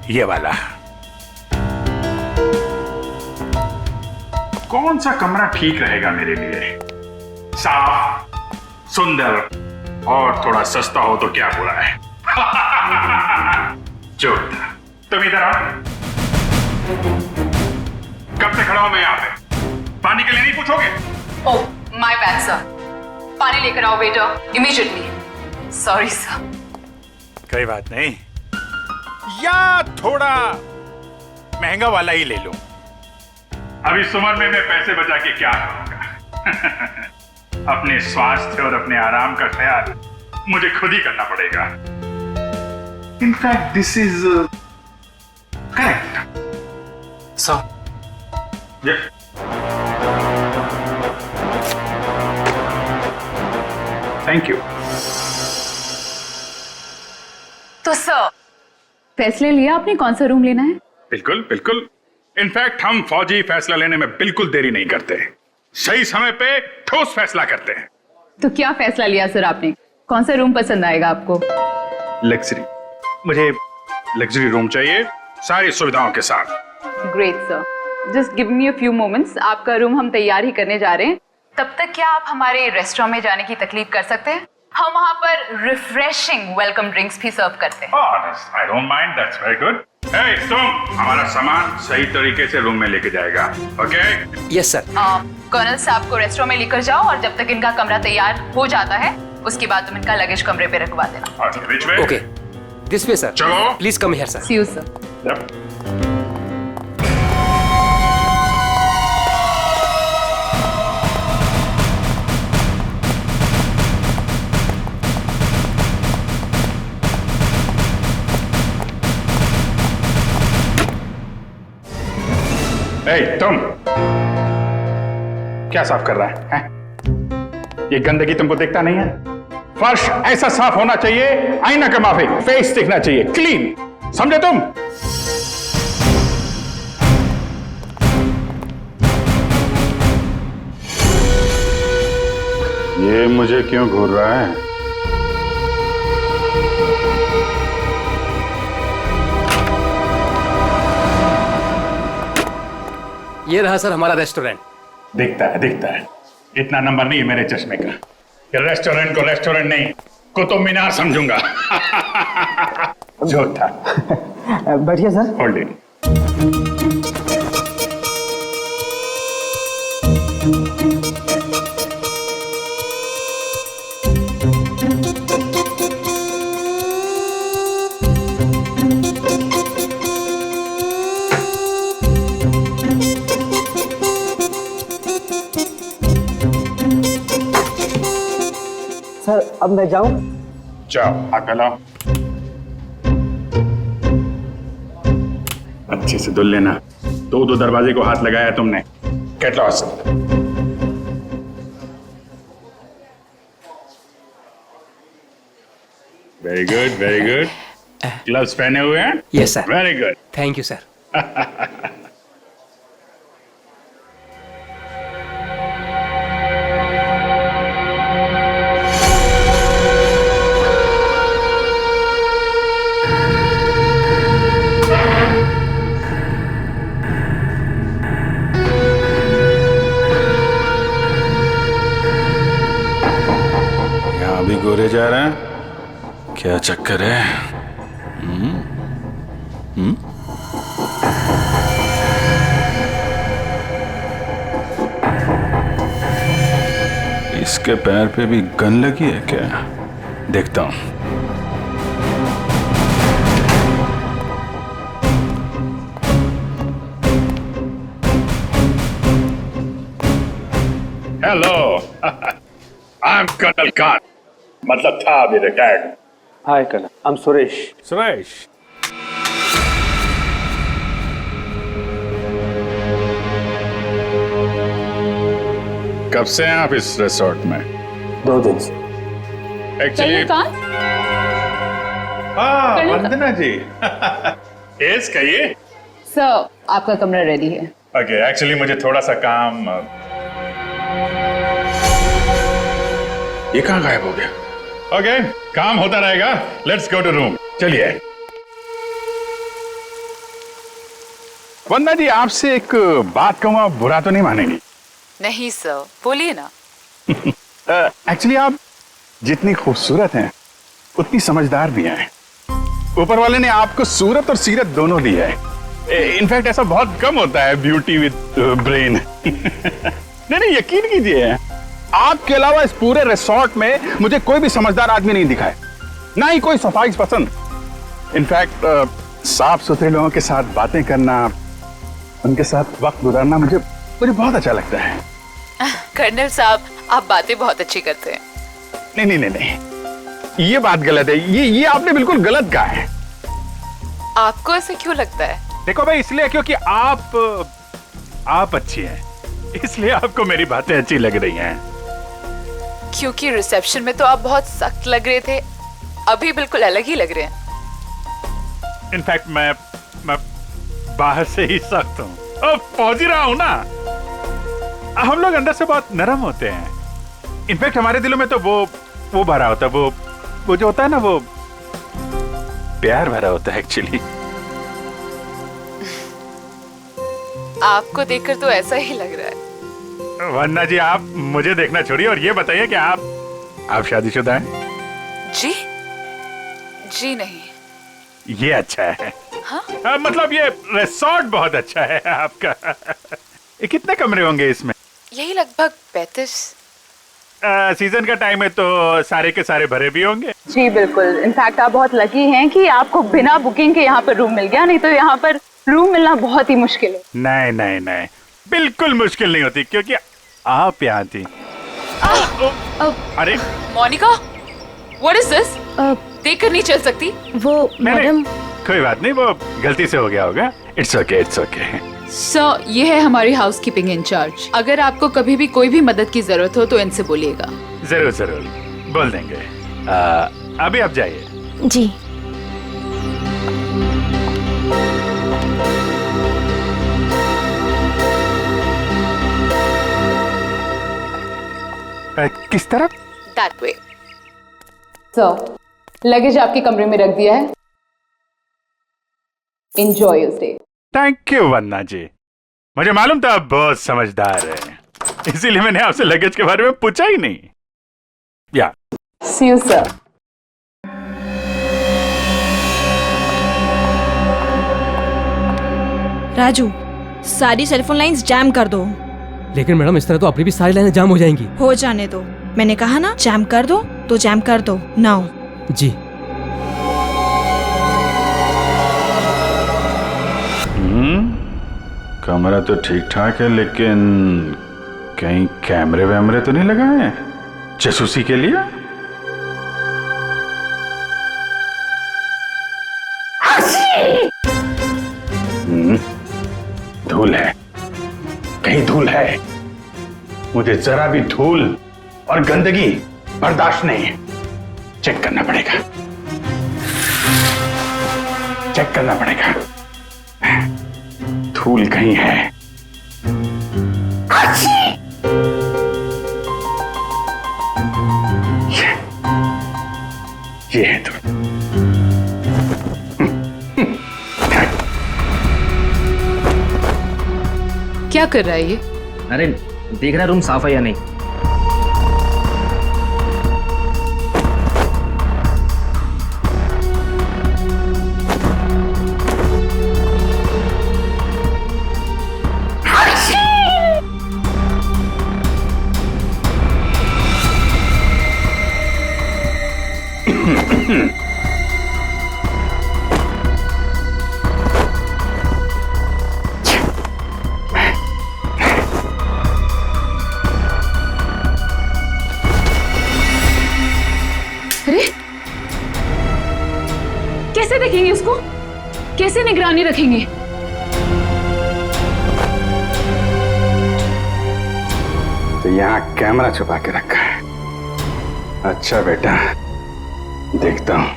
ये वाला? कौन सा कमरा ठीक रहेगा मेरे लिए? साफ, सुंदर और थोड़ा सस्ता हो तो क्या बुरा है? जोरदार। तुम इधर आओ। कब से खड़ा हूं मैं यहाँ पे? पानी के लिए नहीं पूछोगे? ओह माय बैड सर, पानी लेकर आओ वेटर इमीडिएटली। Sorry sir. कोई बात नहीं, या थोड़ा महंगा वाला ही ले लो। अब इस उम्र में मैं पैसे बचा के क्या करूंगा? अपने स्वास्थ्य और अपने आराम का ख्याल मुझे खुद ही करना पड़ेगा। In fact this is correct sir. Thank you. तो सर फैसले लिया आपने कौन सा रूम लेना है? बिल्कुल बिल्कुल। इनफैक्ट हम फौजी फैसला लेने में बिल्कुल देरी नहीं करते, सही समय पे ठोस फैसला करते हैं। तो क्या फैसला लिया सर आपने? कौन सा रूम पसंद आएगा आपको? लग्जरी, मुझे लग्जरी रूम चाहिए, सारी सुविधाओं के साथ। Great sir, just give me a few moments. आपका रूम हम तैयार ही करने जा रहे हैं। तब तक क्या आप हमारे रेस्टोरेंट में जाने की तकलीफ कर सकते हैं? हम वहाँ पर रिफ्रेशिंग वेलकम ड्रिंक्स भी सर्व करते हैं। I don't mind, that's very good. Hey, तुम हमारा सामान सही तरीके से रूम में लेके जाएगा, ओके? Yes sir. कर्नल साहब को रेस्टोरेंट में लेकर जाओ और जब तक इनका कमरा तैयार हो जाता है उसके बाद तुम इनका लगेज कमरे पे रखवा देना। Which way? Okay, this way sir. चलो। Please come here sir. See you sir. Yep. Hey, तुम क्या साफ कर रहा है? ये गंदगी तुमको दिखता नहीं है? फर्श ऐसा साफ होना चाहिए, आईना के माफिक, फेस दिखना चाहिए क्लीन, समझे तुम? ये मुझे क्यों घूर रहा है? ये रहा सर हमारा रेस्टोरेंट। दिखता है। इतना नंबर नहीं है मेरे चश्मे का। ये रेस्टोरेंट को रेस्टोरेंट नहीं, कुतुब मीनार समझूंगा। जो था। बैठिए सर। Hold it. सर अब मैं जाऊं? जाओ, हाथ फैलाओ। अच्छे से धुल लेना। दो दरवाजे को हाथ लगाया तुमने। Get lost. Very good, very good. Gloves पहने हुए हैं? Yes sir. Very good. Thank you sir. अभी गोरे जा रहे हैं, क्या चक्कर है? इसके पैर पे भी गन लगी है क्या? देखता हूं। Hello, I am colonel Khan, मतलब था अभी retired. Hi colonel, I am Suresh. Suresh, कब से हैं आप इस रिसोर्ट में? 2 दिन से। एक्चुअली वंदना जी। यस, कहिए। सर आपका कमरा रेडी है। ओके, एक्चुअली मुझे थोड़ा सा काम। ये कहाँ गायब हो गया? ओके, काम होता रहेगा। Let's go to room. चलिए। वंदना जी, आपसे एक बात कहूँ, आप बुरा तो नहीं मानेंगी? नहीं सर, बोलिए ना। एक्चुअली आप जितनी खूबसूरत हैं उतनी समझदार भी हैं। ऊपर वाले ने आपको सूरत और सीरत दोनों दी है। इनफैक्ट ऐसा बहुत कम होता है, ब्यूटी विद ब्रेन। नहीं, यकीन कीजिए, आपके अलावा इस पूरे रिसोर्ट में मुझे कोई भी समझदार आदमी नहीं दिखा है, ना ही कोई सफाई पसंद। इनफैक्ट साफ सुथरे लोगों के साथ बातें करना, उनके साथ वक्त गुजारना मुझे बहुत अच्छा लगता है। कर्नल साहब, आप बातें बहुत अच्छी करते हैं। नहीं, ये बात गलत है। ये आपने बिल्कुल गलत कहा है। आपको ऐसे क्यों लगता है? देखो भाई, इसलिए क्योंकि आप अच्छी हैं, इसलिए आपको मेरी बातें अच्छी लग रही हैं। क्योंकि रिसेप्शन में तो आप बहुत सख्त लग रहे थे, अभी बिल्कुल अलग ही लग रहे हैं। इनफैक्ट मैं बाहर से ही सख्त हूँ, पहुंच ही रहा हूँ ना। हम लोग अंदर से बहुत नरम होते हैं। इनफैक्ट हमारे दिलों में तो वो भरा होता है, वो जो होता है ना, वो प्यार भरा होता है एक्चुअली। आपको देखकर तो ऐसा ही लग रहा है। वंदना जी, आप मुझे देखना छोड़िए और ये बताइए कि आप शादीशुदा हैं? जी नहीं। ये अच्छा है। हाँ? मतलब ये रिसोर्ट बहुत अच्छा है आपका। ये कितने कमरे होंगे इसमें? यही लगभग 35। सीजन का टाइम है तो सारे के सारे भरे भी होंगे। जी बिल्कुल। इनफैक्ट आप बहुत लकी हैं कि आपको बिना बुकिंग के यहाँ पर रूम मिल गया, नहीं तो यहाँ पर रूम मिलना बहुत ही मुश्किल है। नहीं, बिल्कुल मुश्किल नहीं होती, क्योंकि आप यहाँ थी। अरे मोनिका, व्हाट इज दिस? देखकर नहीं चल सकती। वो मैडम। कोई बात नहीं, वो गलती से हो गया होगा। It's okay. सर, ये है हमारी हाउसकीपिंग इंचार्ज। अगर आपको कभी भी कोई भी मदद की जरूरत हो तो इनसे बोलिएगा। जरूर बोल देंगे। अभी आप जाइए। जी। किस तरफ? That way. सर, लगेज आपके कमरे में रख दिया है। Enjoy your stay. Thank you Vandana ji, मुझे मालूम था आप बहुत समझदार हैं, इसीलिए मैंने आपसे लगेज के बारे में पूछा ही नहीं। या See you, sir. राजू, सारी सेलफोन लाइंस जैम कर दो। लेकिन मैडम, इस तरह तो अपनी भी सारी लाइनें जाम हो जाएंगी। हो जाने दो, मैंने कहा ना जैम कर दो तो जैम कर दो। नाउ। जी। कमरा तो ठीक ठाक है, लेकिन कहीं कैमरे वैमरे तो नहीं लगाए हैं जासूसी के लिए? धूल है, कहीं धूल है। मुझे जरा भी धूल और गंदगी बर्दाश्त नहीं है। चेक करना पड़ेगा। धूल कहीं है। ये है धूल। क्या कर रहा है ये? अरे देख रहा रूम साफ है या नहीं। अरे, कैसे देखेंगे उसको? कैसे निगरानी रखेंगे? तो यहाँ कैमरा छुपा के रखा है। अच्छा बेटा, देखता हूं।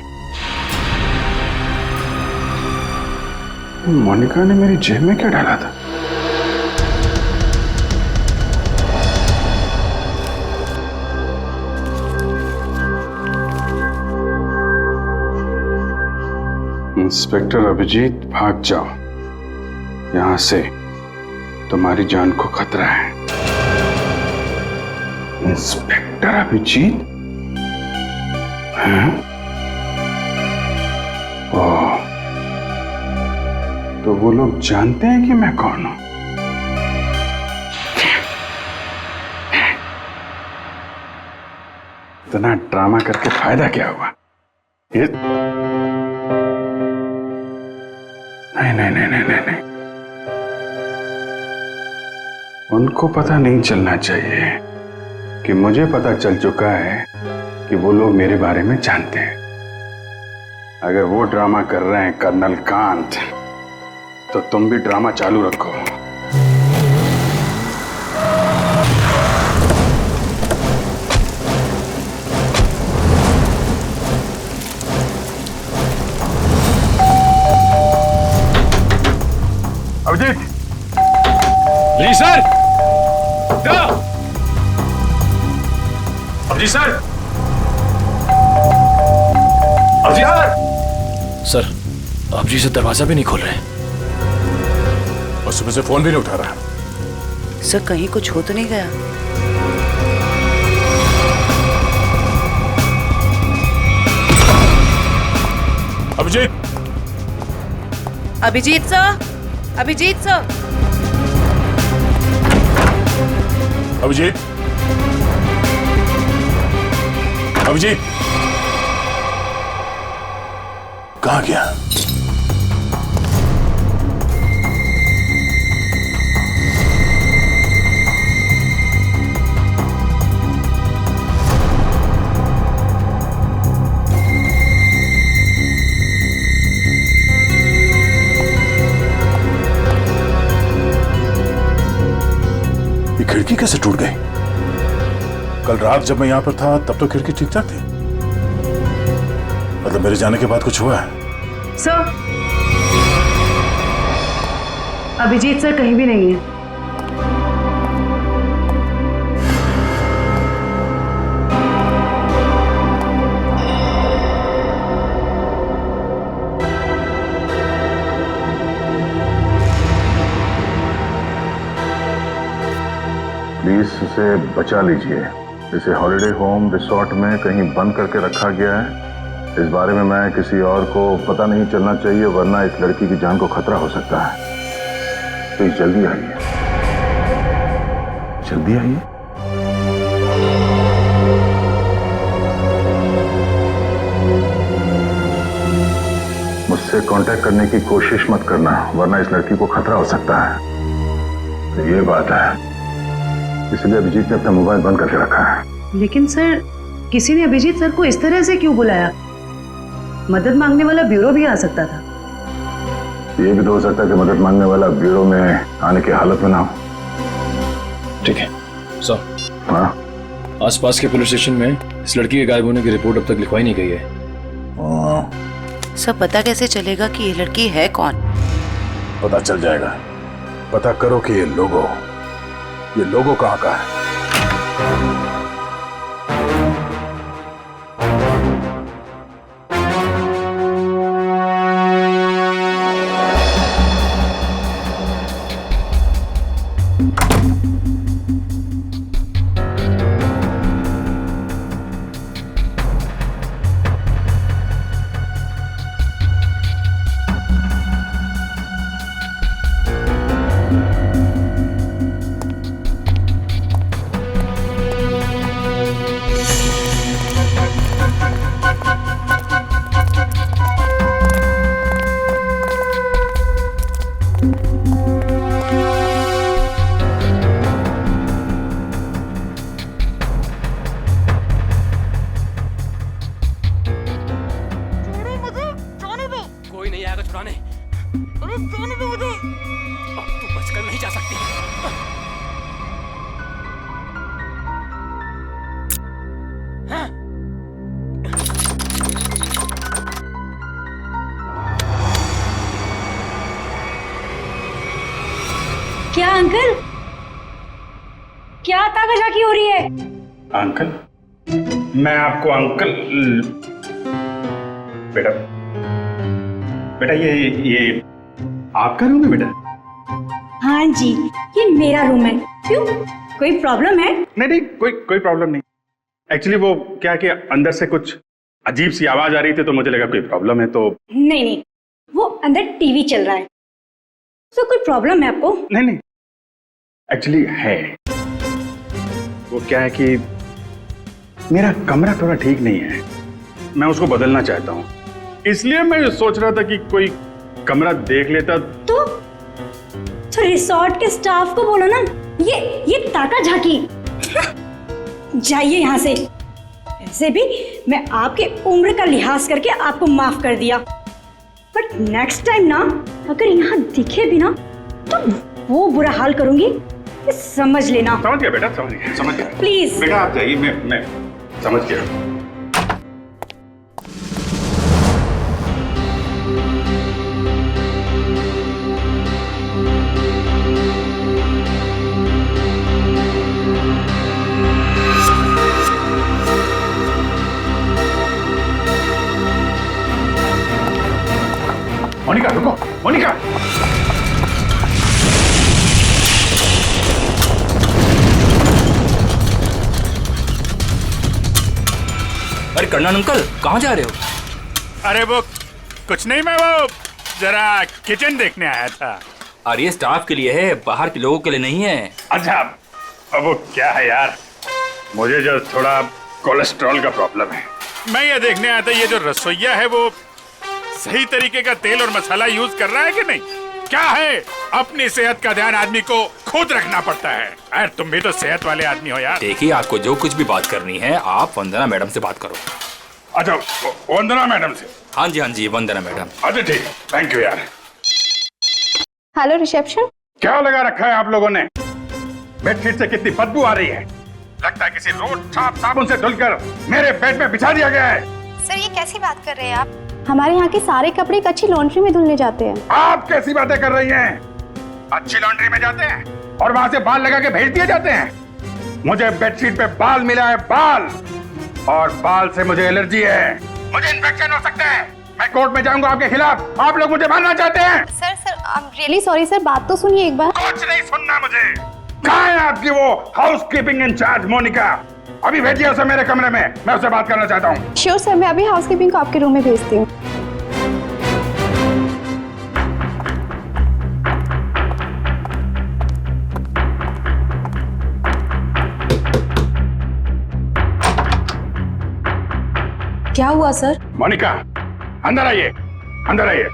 मोनिका ने मेरी जेब में क्या डाला था? इंस्पेक्टर अभिजीत, भाग जाओ। यहां से तुम्हारी जान को खतरा है। इंस्पेक्टर अभिजीत? हैं? ओह, तो वो लोग जानते हैं कि मैं कौन हूं? इतना ड्रामा करके फायदा क्या हुआ? ये नहीं नहीं नहीं नहीं नहीं, नहीं। उनको पता नहीं चलना चाहिए कि मुझे पता चल चुका है कि वो लोग मेरे बारे में जानते हैं। अगर वो ड्रामा कर रहे हैं कर्नल कांत, तो तुम भी ड्रामा चालू रखो। अभिजीत! जी sir! Abhijit sir! Abhijit sir! Sir, आप जी से दरवाजा भी नहीं खोल रहे हैं और सुबह से फोन भी नहीं उठा रहा। सर कहीं कुछ हो तो नहीं गया? अभिजीत! अभिजीत सर! अभिजीत सर! अभिजीत! अभिजीत! कहाँ गया? खिड़की कैसे टूट गई? कल रात जब मैं यहां पर था तब तो खिड़की ठीक ठाक थी। मतलब मेरे जाने के बाद कुछ हुआ है? सर, अभिजीत सर कहीं भी नहीं है। प्लीज इसे बचा लीजिए। इसे हॉलिडे होम रिसोर्ट में कहीं बंद करके रखा गया है। इस बारे में मैं किसी और को पता नहीं चलना चाहिए, वरना इस लड़की की जान को खतरा हो सकता है। प्लीज जल्दी आइए, जल्दी आइए। मुझसे कांटेक्ट करने की कोशिश मत करना, वरना इस लड़की को खतरा हो सकता है। तो ये बात है, इसलिए अभिजीत ने अपना मोबाइल बंद करके रखा है। लेकिन सर, किसी ने अभिजीत सर को इस तरह से क्यों बुलाया? मदद मांगने वाला ब्यूरो भी आ सकता था। ये भी तो हो सकता है कि मदद मांगने वाला ब्यूरो में आने की हालत में ना हो। ठीक है सर। हाँ, आसपास के पुलिस स्टेशन में इस लड़की के गायब होने की रिपोर्ट अब तक लिखवाई नहीं गई है। सब पता कैसे चलेगा कि ये लड़की है कौन? पता चल जाएगा। पता करो कि ये लोगो कहाँ का है। क्या अंकल? क्या ताकाजाकी हो रही है? अंकल? मैं आपको अंकल बेटा बेटा ये आपका रूम है बेटा? हाँ जी, ये मेरा रूम है। क्यों, कोई प्रॉब्लम है? नहीं नहीं, कोई प्रॉब्लम नहीं। एक्चुअली वो क्या कि अंदर से कुछ अजीब सी आवाज आ रही थी तो मुझे लगा कोई प्रॉब्लम है तो। नहीं नहीं, वो अंदर टीवी चल रहा है, तो कोई प्रॉब्लम है आपको? नहीं नहीं, एक्चुअली है। वो क्या है कि मेरा कमरा थोड़ा ठीक नहीं है, मैं उसको बदलना चाहता हूँ, इसलिए मैं सोच रहा था कि कोई कमरा देख लेता। तो रिसोर्ट के स्टाफ को बोलो ना, ये ताका झाकी जाइए यहाँ से। ऐसे भी मैं आपके उम्र का लिहाज करके आपको माफ कर दिया, बट नेक्स्ट टाइम ना अगर यहाँ दिखे भी ना तो वो बुरा हाल करूंगी, ये समझ लेना। समझ गया बेटा, समझ गया। प्लीज बेटा आप जाइए, मैं समझ गया। मोनिका रुको, मोनिका। अरे कर्नल अंकल, कहाँ जा रहे हो? अरे वो कुछ नहीं, मैं वो जरा किचन देखने आया था। अरे ये स्टाफ के लिए है, बाहर के लोगों के लिए नहीं है। अच्छा, अब वो क्या है यार, मुझे जो थोड़ा कोलेस्ट्रॉल का प्रॉब्लम है। मैं ये देखने आया था, ये जो रसोइया है वो सही तरीके का तेल और मसाला यूज कर रहा है कि नहीं? क्या है, अपनी सेहत का ध्यान आदमी को खुद रखना पड़ता है। अरे तुम भी तो सेहत वाले आदमी हो यार। देखिए, आपको जो कुछ भी बात करनी है आप वंदना मैडम से बात करो। अच्छा, वंदना मैडम से? हाँ जी, वंदना मैडम। अच्छा ठीक, थैंक यू यार। Hello reception. क्या लगा रखा है आप लोगों ने? बेडशीट से कितनी बदबू आ रही है, लगता है किसी रोड साफ साबुन से धुलकर मेरे बेड में बिछा दिया गया है। सर ये कैसी बात कर रहे हैं आप? हमारे यहाँ के सारे कपड़े एक अच्छी लॉन्ड्री में धुलने जाते हैं। आप कैसी बातें कर रही हैं? अच्छी लॉन्ड्री में जाते हैं और वहाँ से बाल लगा के भेज दिए जाते हैं। मुझे बेडशीट पे बाल मिला है, बाल, और बाल से मुझे एलर्जी है, मुझे इन्फेक्शन हो सकता है। मैं कोर्ट में जाऊंगा आपके खिलाफ। आप लोग मुझे मारना चाहते हैं? Sir I am really sorry sir, बात तो सुनिए एक बार। कुछ नहीं सुनना मुझे। कहाँ है आपकी वो हाउसकीपिंग इंचार्ज मोनिका? अभी भेजिए उसे मेरे कमरे में, मैं उससे बात करना चाहता हूँ। श्योर सर, मैं अभी हाउसकीपिंग को आपके रूम में भेजती हूँ। क्या हुआ सर? मोनिका अंदर आइए, अंदर आइए।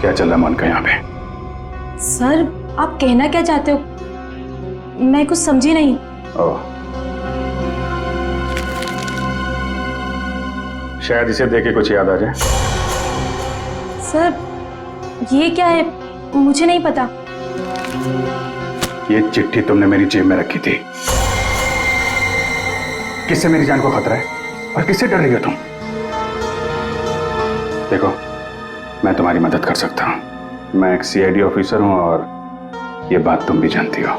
क्या चल रहा है मोनिका यहाँ पे? सर आप कहना क्या चाहते हो, मैं कुछ समझी नहीं। ओह, शायद इसे देख के कुछ याद आ जाए। सर ये क्या है, मुझे नहीं पता। ये चिट्ठी तुमने मेरी जेब में रखी थी। किससे मेरी जान को खतरा है और किससे डर रही हो तुम? देखो, मैं तुम्हारी मदद कर सकता हूं। मैं एक सीआईडी ऑफिसर हूं और ये बात तुम भी जानती हो।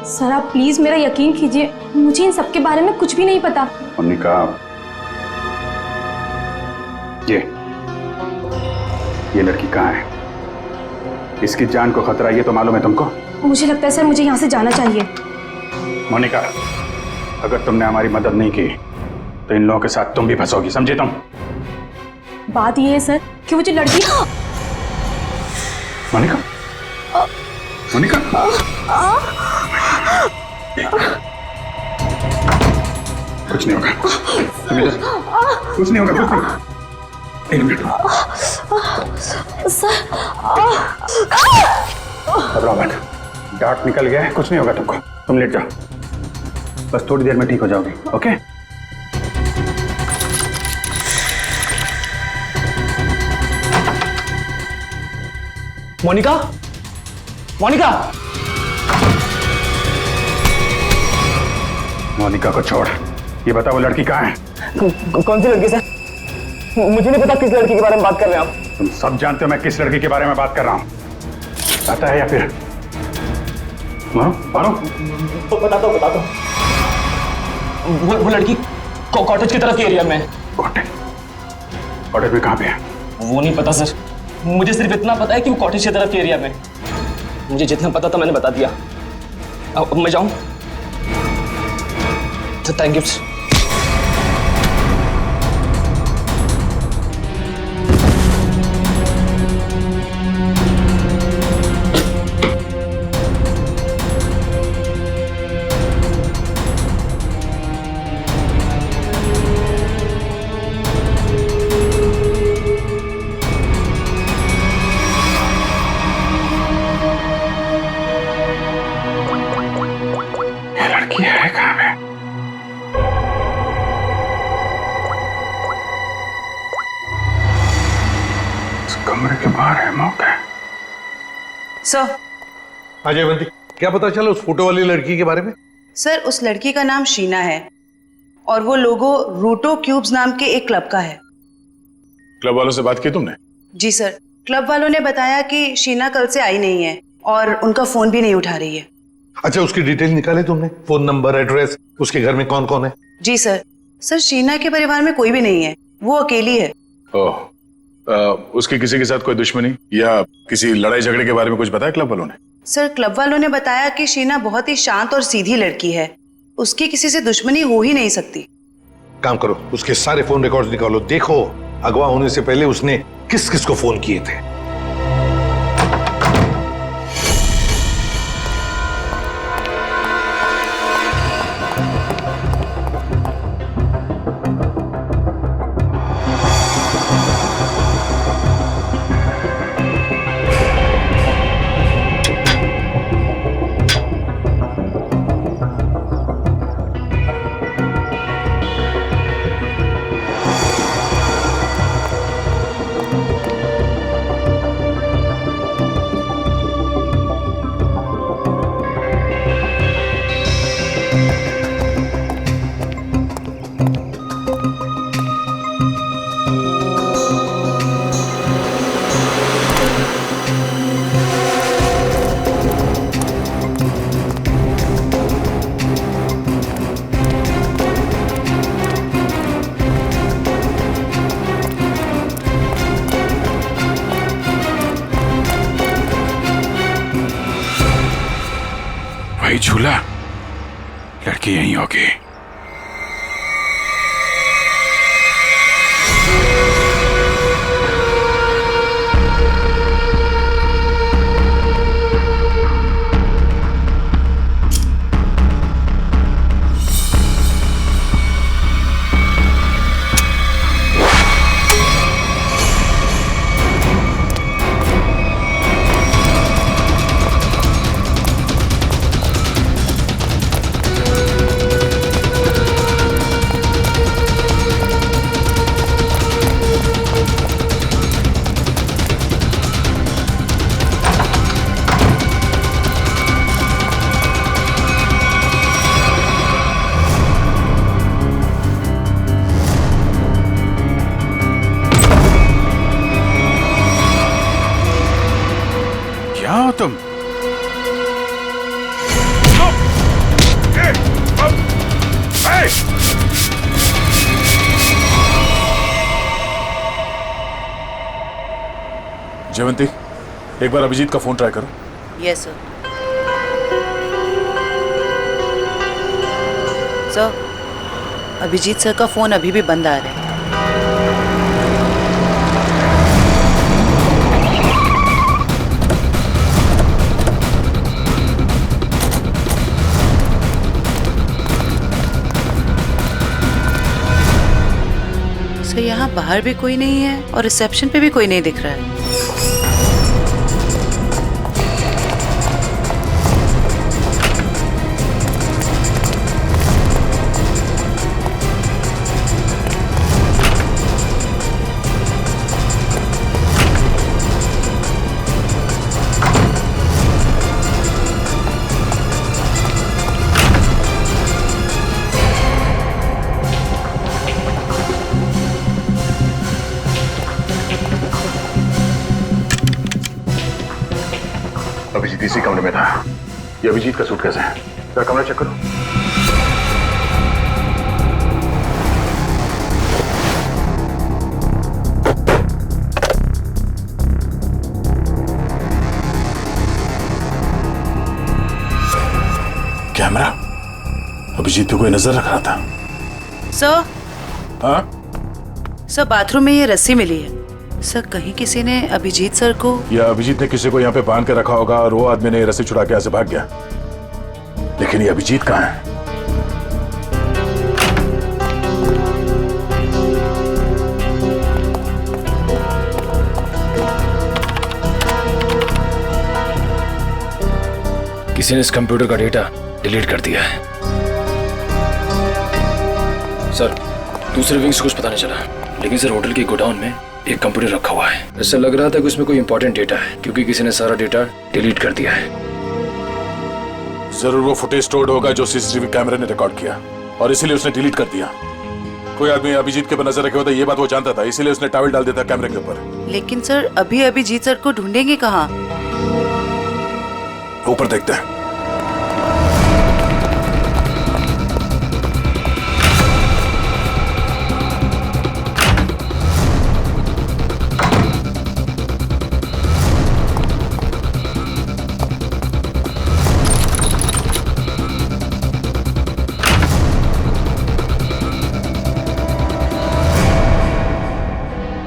सर आप प्लीज मेरा यकीन कीजिए, मुझे इन सब के बारे में कुछ भी नहीं पता। मोनिका, ये लड़की कहाँ है? इसकी जान को खतरा ये तो मालूम है तुमको? मुझे लगता है सर मुझे यहाँ से जाना चाहिए। मोनिका, अगर तुमने हमारी मदद नहीं की तो इन लोगों के साथ तुम भी फंसोगी, समझे तुम? बात ये है सर कि वो जो लड़की। मोनिका, मोनिका, कुछ नहीं होगा, तुम इधर, कुछ नहीं होगा, कुछ नहीं। एक मिनट, घबराओ मत, डार्ट निकल गया है, कुछ नहीं होगा तुमको। तुम लेट जाओ, बस थोड़ी देर में ठीक हो जाओगी, ओके? मोनिका, मोनिका, मोनिका को छोड़, ये बता वो लड़की कहाँ है? कौन सी लड़की सर? मुझे नहीं पता किस लड़की के बारे में बात कर रहे हैं आप। तुम सब जानते हो मैं किस लड़की के बारे में बात कर रहा हूँ, पता है या फिर मारो? बता दो। वो लड़की कॉटेज की तरफ के एरिया में। कॉटेज में कहाँ पे है? वो नहीं पता सर, मुझे सिर्फ इतना पता है कि वो कॉटेज की तरफ के एरिया में। मुझे जितना पता था मैंने बता दिया। अब मैं जाऊं? Thank you. लड़की है कहाँ पे? इस कमरे के बाहर है मौका। सर। हाँ जयवंती, क्या पता चला उस फोटो वाली लड़की के बारे में? सर, उस लड़की का नाम शीना है और वो लोगो रूटो क्यूब्स नाम के एक क्लब का है। क्लब वालों से बात की तुमने? जी सर, क्लब वालों ने बताया कि शीना कल से आई नहीं है और उनका फोन भी नहीं उठा रही है। अच्छा, उसकी डिटेल निकाले तुमने? फोन नंबर, एड्रेस, उसके घर में कौन कौन है? जी सर। सर, शीना के परिवार में कोई भी नहीं है, वो अकेली है। ओह, उसकी किसी के साथ कोई दुश्मनी या किसी लड़ाई झगड़े के बारे में कुछ बताया क्लब वालों ने? सर, क्लब वालों ने बताया कि शीना बहुत ही शांत और सीधी लड़की है, उसकी किसी से दुश्मनी हो ही नहीं सकती। काम करो, उसके सारे फोन रिकॉर्ड्स निकालो, देखो अगवा होने से पहले उसने किस किस को फोन किए थे। वही झूला, लड़की यहीं होगी। क्या हो तुम? जयवंती, एक बार अभिजीत का फोन ट्राई करो। Yes sir. Sir, Abhijit sir का फोन अभी भी बंद आ रहा है। सर, यहाँ बाहर भी कोई नहीं है और रिसेप्शन पे भी कोई नहीं दिख रहा है। अभिजीत इसी कमरे में था। ये अभिजीत का सूटकेस है। क्या कमरा चेक करो। अभिजीत पे कोई नजर रख रहा था। सर, हाँ सर बाथरूम में ये रस्सी मिली है। सर कहीं किसी ने अभिजीत सर को, या अभिजीत ने किसी को यहाँ पे बांध के रखा होगा और वो आदमी ने रस्सी छुड़ा के यहाँ से भाग गया। लेकिन ये अभिजीत कहाँ है? किसी ने इस कंप्यूटर का डेटा डिलीट कर दिया है। सर, दूसरे विंग से कुछ पता नहीं चला, लेकिन सर होटल के गोडाउन में एक कंप्यूटर रखा हुआ है। ऐसा लग रहा था कि उसमें कोई इंपॉर्टेंट डेटा है, क्योंकि किसी ने सारा डेटा डिलीट कर दिया है। जरूर वो फुटेज स्टोर्ड होगा जो सीसीटीवी कैमरे ने रिकॉर्ड किया, और इसीलिए उसने डिलीट कर दिया। कोई आदमी अभिजीत के ऊपर नजर रखे होता, ये बात वो जानता था, इसीलिए उसने टॉवल डाल दिया था कैमरे के ऊपर। लेकिन सर अभी अभिजीत सर को ढूंढेंगे कहाँ? ऊपर देखते हैं।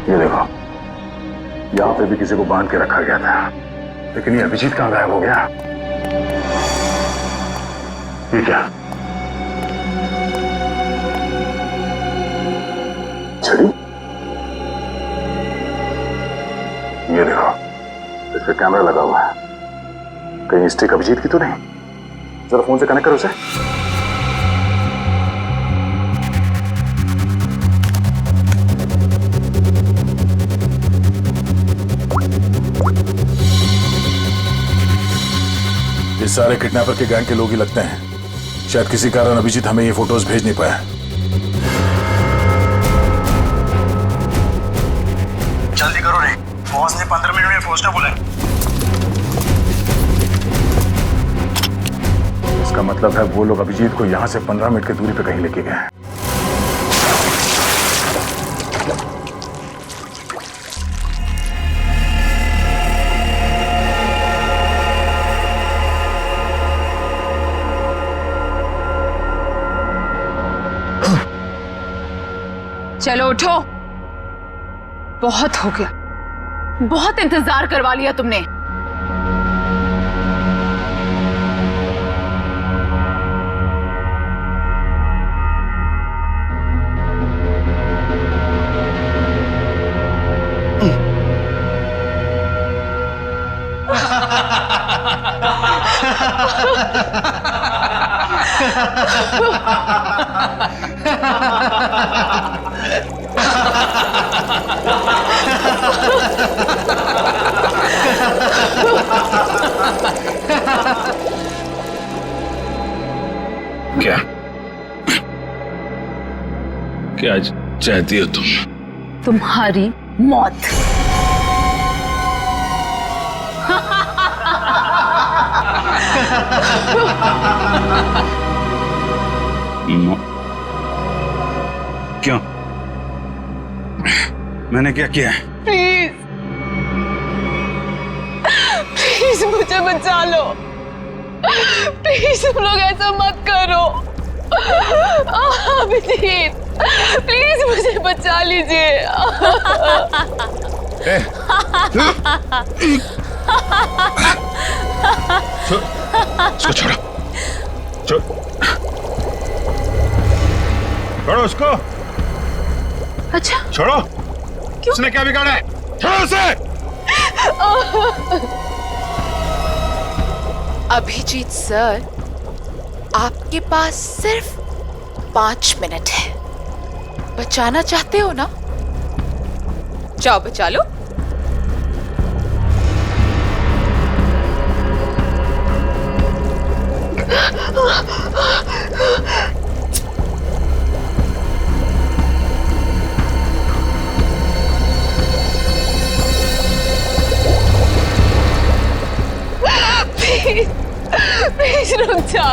ये देखो, यहाँ पे भी किसी को बांध के रखा गया था, लेकिन ये अभिजीत कहाँ गायब हो गया? ये क्या? छड़ी? ये देखो, इस पे कैमरा लगा हुआ है। कहीं स्टिक अभिजीत की तो नहीं? जरा फोन से कनेक्ट करो उसे। ये सारे किडनैपर के गैंग के लोग ही लगते हैं। शायद किसी कारण अभिजीत हमें ये फोटोज भेज नहीं पाया। जल्दी करो रे, बॉस ने 15 मिनट में पहुंचना बोला है। इसका मतलब है वो लोग अभिजीत को यहाँ से 15 मिनट की दूरी पे कहीं लेके गए हैं। चलो उठो, बहुत हो गया, बहुत इंतजार करवा लिया तुमने। क्या क्या चाहती हो तुम? तुम्हारी मौत। क्यों? मैंने क्या किया है? प्लीज प्लीज मुझे बचा लो, प्लीज तुम लोग ऐसा मत करो। अभिजीत प्लीज मुझे बचा लीजिए। इसको छोड़ो, छोड़ो उसको। अच्छा छोड़ो। क्यों? उसने क्या बिगाड़ा है? छोड़ो उसे। अभिजीत सर, आपके पास सिर्फ 5 मिनट है। बचाना चाहते हो ना? जाओ बचा लो। प्लीज प्लीज रुक जा।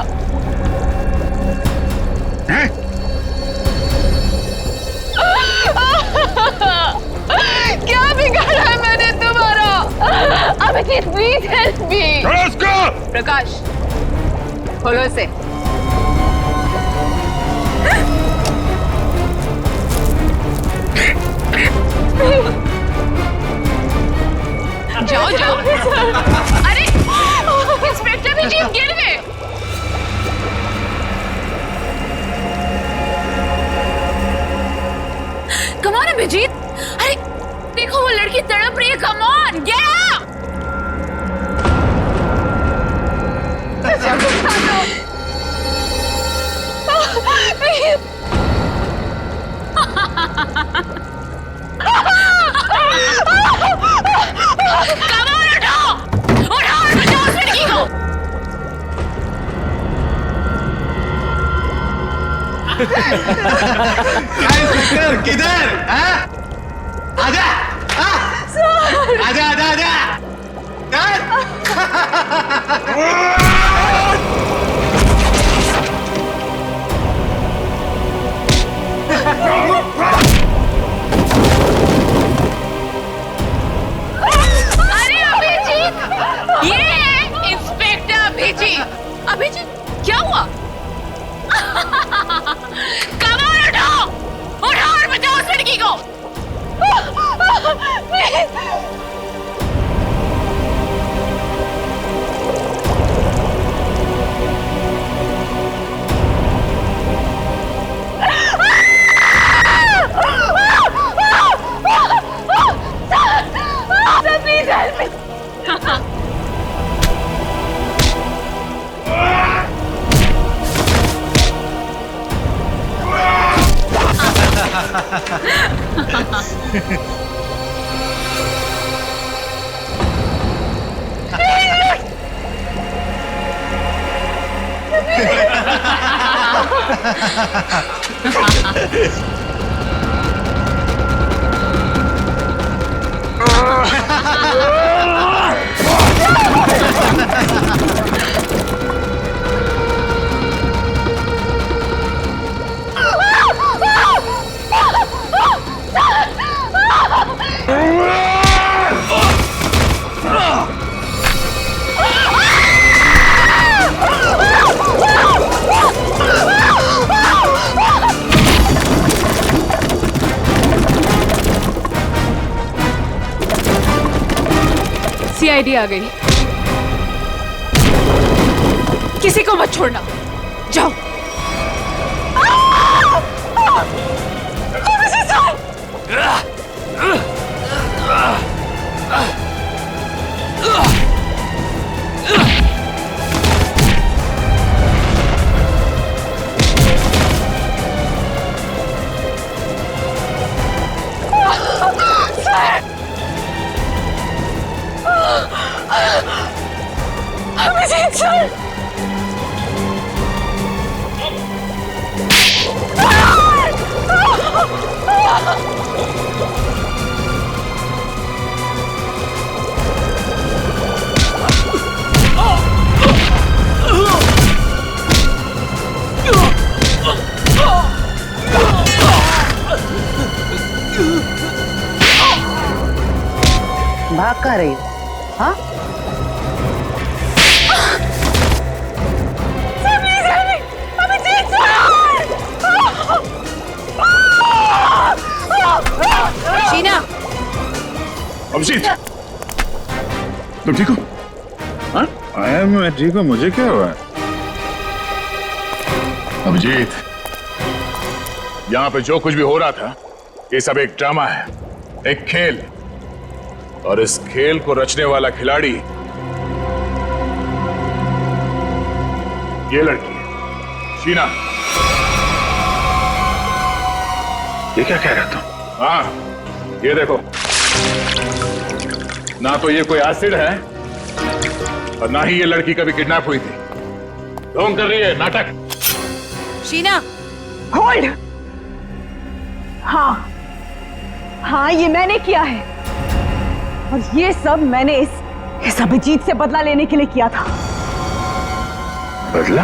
क्या बिगाड़ा है मैंने तुम्हारा? Abhijeet please help me. छोड़ो उसको। प्रकाश खोलो इसे। जाओ जाओ। अरे इंस्पेक्टर भी जीप गिर गए। कम ऑन अभिजीत, अरे देखो वो लड़की तड़प रही है। Come on get up. किधर? आजा आजा आजा आजा। अरे अभिजीत, ये है इंस्पेक्टर अभिजीत। अभिजीत क्या हुआ? कमाल उठाओ और बचाओ उस लड़की को। Please help me. सीआईडी आ गई। किसी को मत छोड़ना, जाओ। अभिजीत सर, भाग कहाँ रही हो? हाँ? शीना, अभिजीत, तुम ठीक हो? हाँ? आया मैं ठीक हूँ, मुझे क्या हुआ? अभिजीत, यहाँ पे जो कुछ भी हो रहा था, ये सब एक ड्रामा है, एक खेल, और इस खेल को रचने वाला खिलाड़ी ये लड़की है, शीना। ये क्या कह रहा था? हाँ, ये देखो, ना तो ये कोई एसिड है और ना ही ये लड़की कभी किडनैप हुई थी। ढोंग कर रही है, नाटक। शीना, होल्ड। हाँ हाँ, ये मैंने किया है, और ये सब मैंने इस अभिजीत से बदला लेने के लिए किया था। बदला?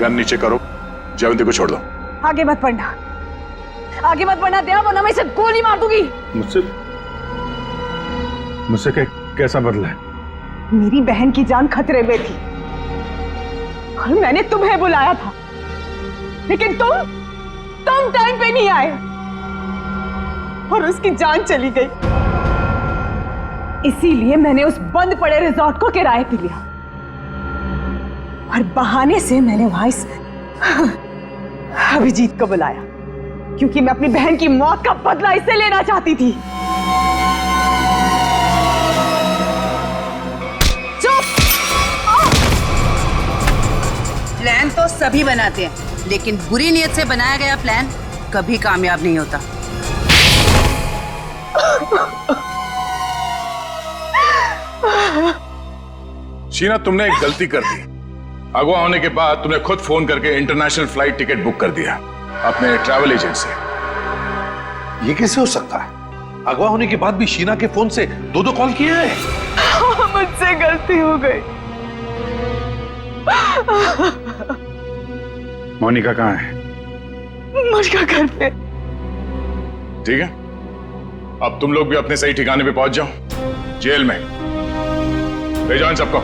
गन नीचे करो, जयवंती को छोड़ दो। आगे मत बढ़ना, आगे मत बढ़ना दया, वरना मैं इसे गोली मार दूंगी। मुझसे कैसा बदला है? मेरी बहन की जान खतरे में थी और मैंने तुम्हें बुलाया था, लेकिन तुम टाइम पे नहीं आए और उसकी जान चली गई। इसीलिए मैंने उस बंद पड़े रिजॉर्ट को किराए पे लिया और बहाने से मैंने वहां इस अभिजीत को बुलाया, क्योंकि मैं अपनी बहन की मौत का बदला इससे लेना चाहती थी। प्लान तो सभी बनाते हैं, लेकिन बुरी नीयत से बनाया गया प्लान कभी कामयाब नहीं होता। शीना, तुमने एक गलती कर दी। अगवा होने के बाद तुमने खुद फोन करके इंटरनेशनल फ्लाइट टिकट बुक कर दिया अपने ट्रैवल एजेंट से। ये कैसे हो सकता है? अगवा होने के बाद भी शीना के फोन से 2-2 कॉल किए हैं। मुझसे गलती हो गई। मोनिका कहाँ है? मोनिका घर पे। ठीक है, अब तुम लोग भी अपने सही ठिकाने पे पहुंच जाओ, जेल में ले जाओ इन सबको।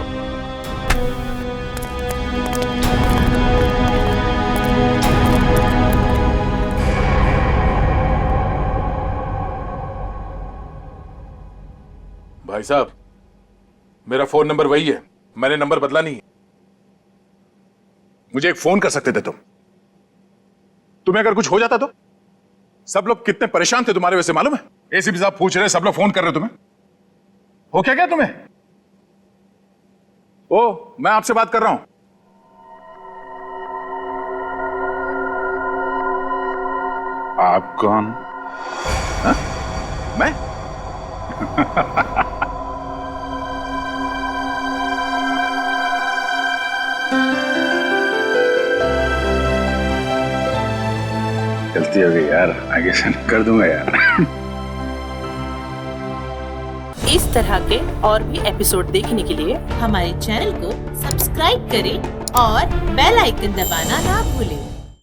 भाई साहब, मेरा फोन नंबर वही है, मैंने नंबर बदला नहीं है। मुझे एक फोन कर सकते थे तुम। तुम्हें अगर कुछ हो जाता तो? सब लोग कितने परेशान थे तुम्हारे वजह से, मालूम है? एसीपी साहब पूछ रहे हैं, सब लोग फोन कर रहे हो तुम्हें। हो क्या तुम्हें? ओ, मैं आपसे बात कर रहा हूं। आप कौन? हा? मैं? गलती हो गई यार, आगे से कर दूंगा यार। इस तरह के और भी एपिसोड देखने के लिए हमारे चैनल को सब्सक्राइब करें और बेल आइकन दबाना ना भूलें।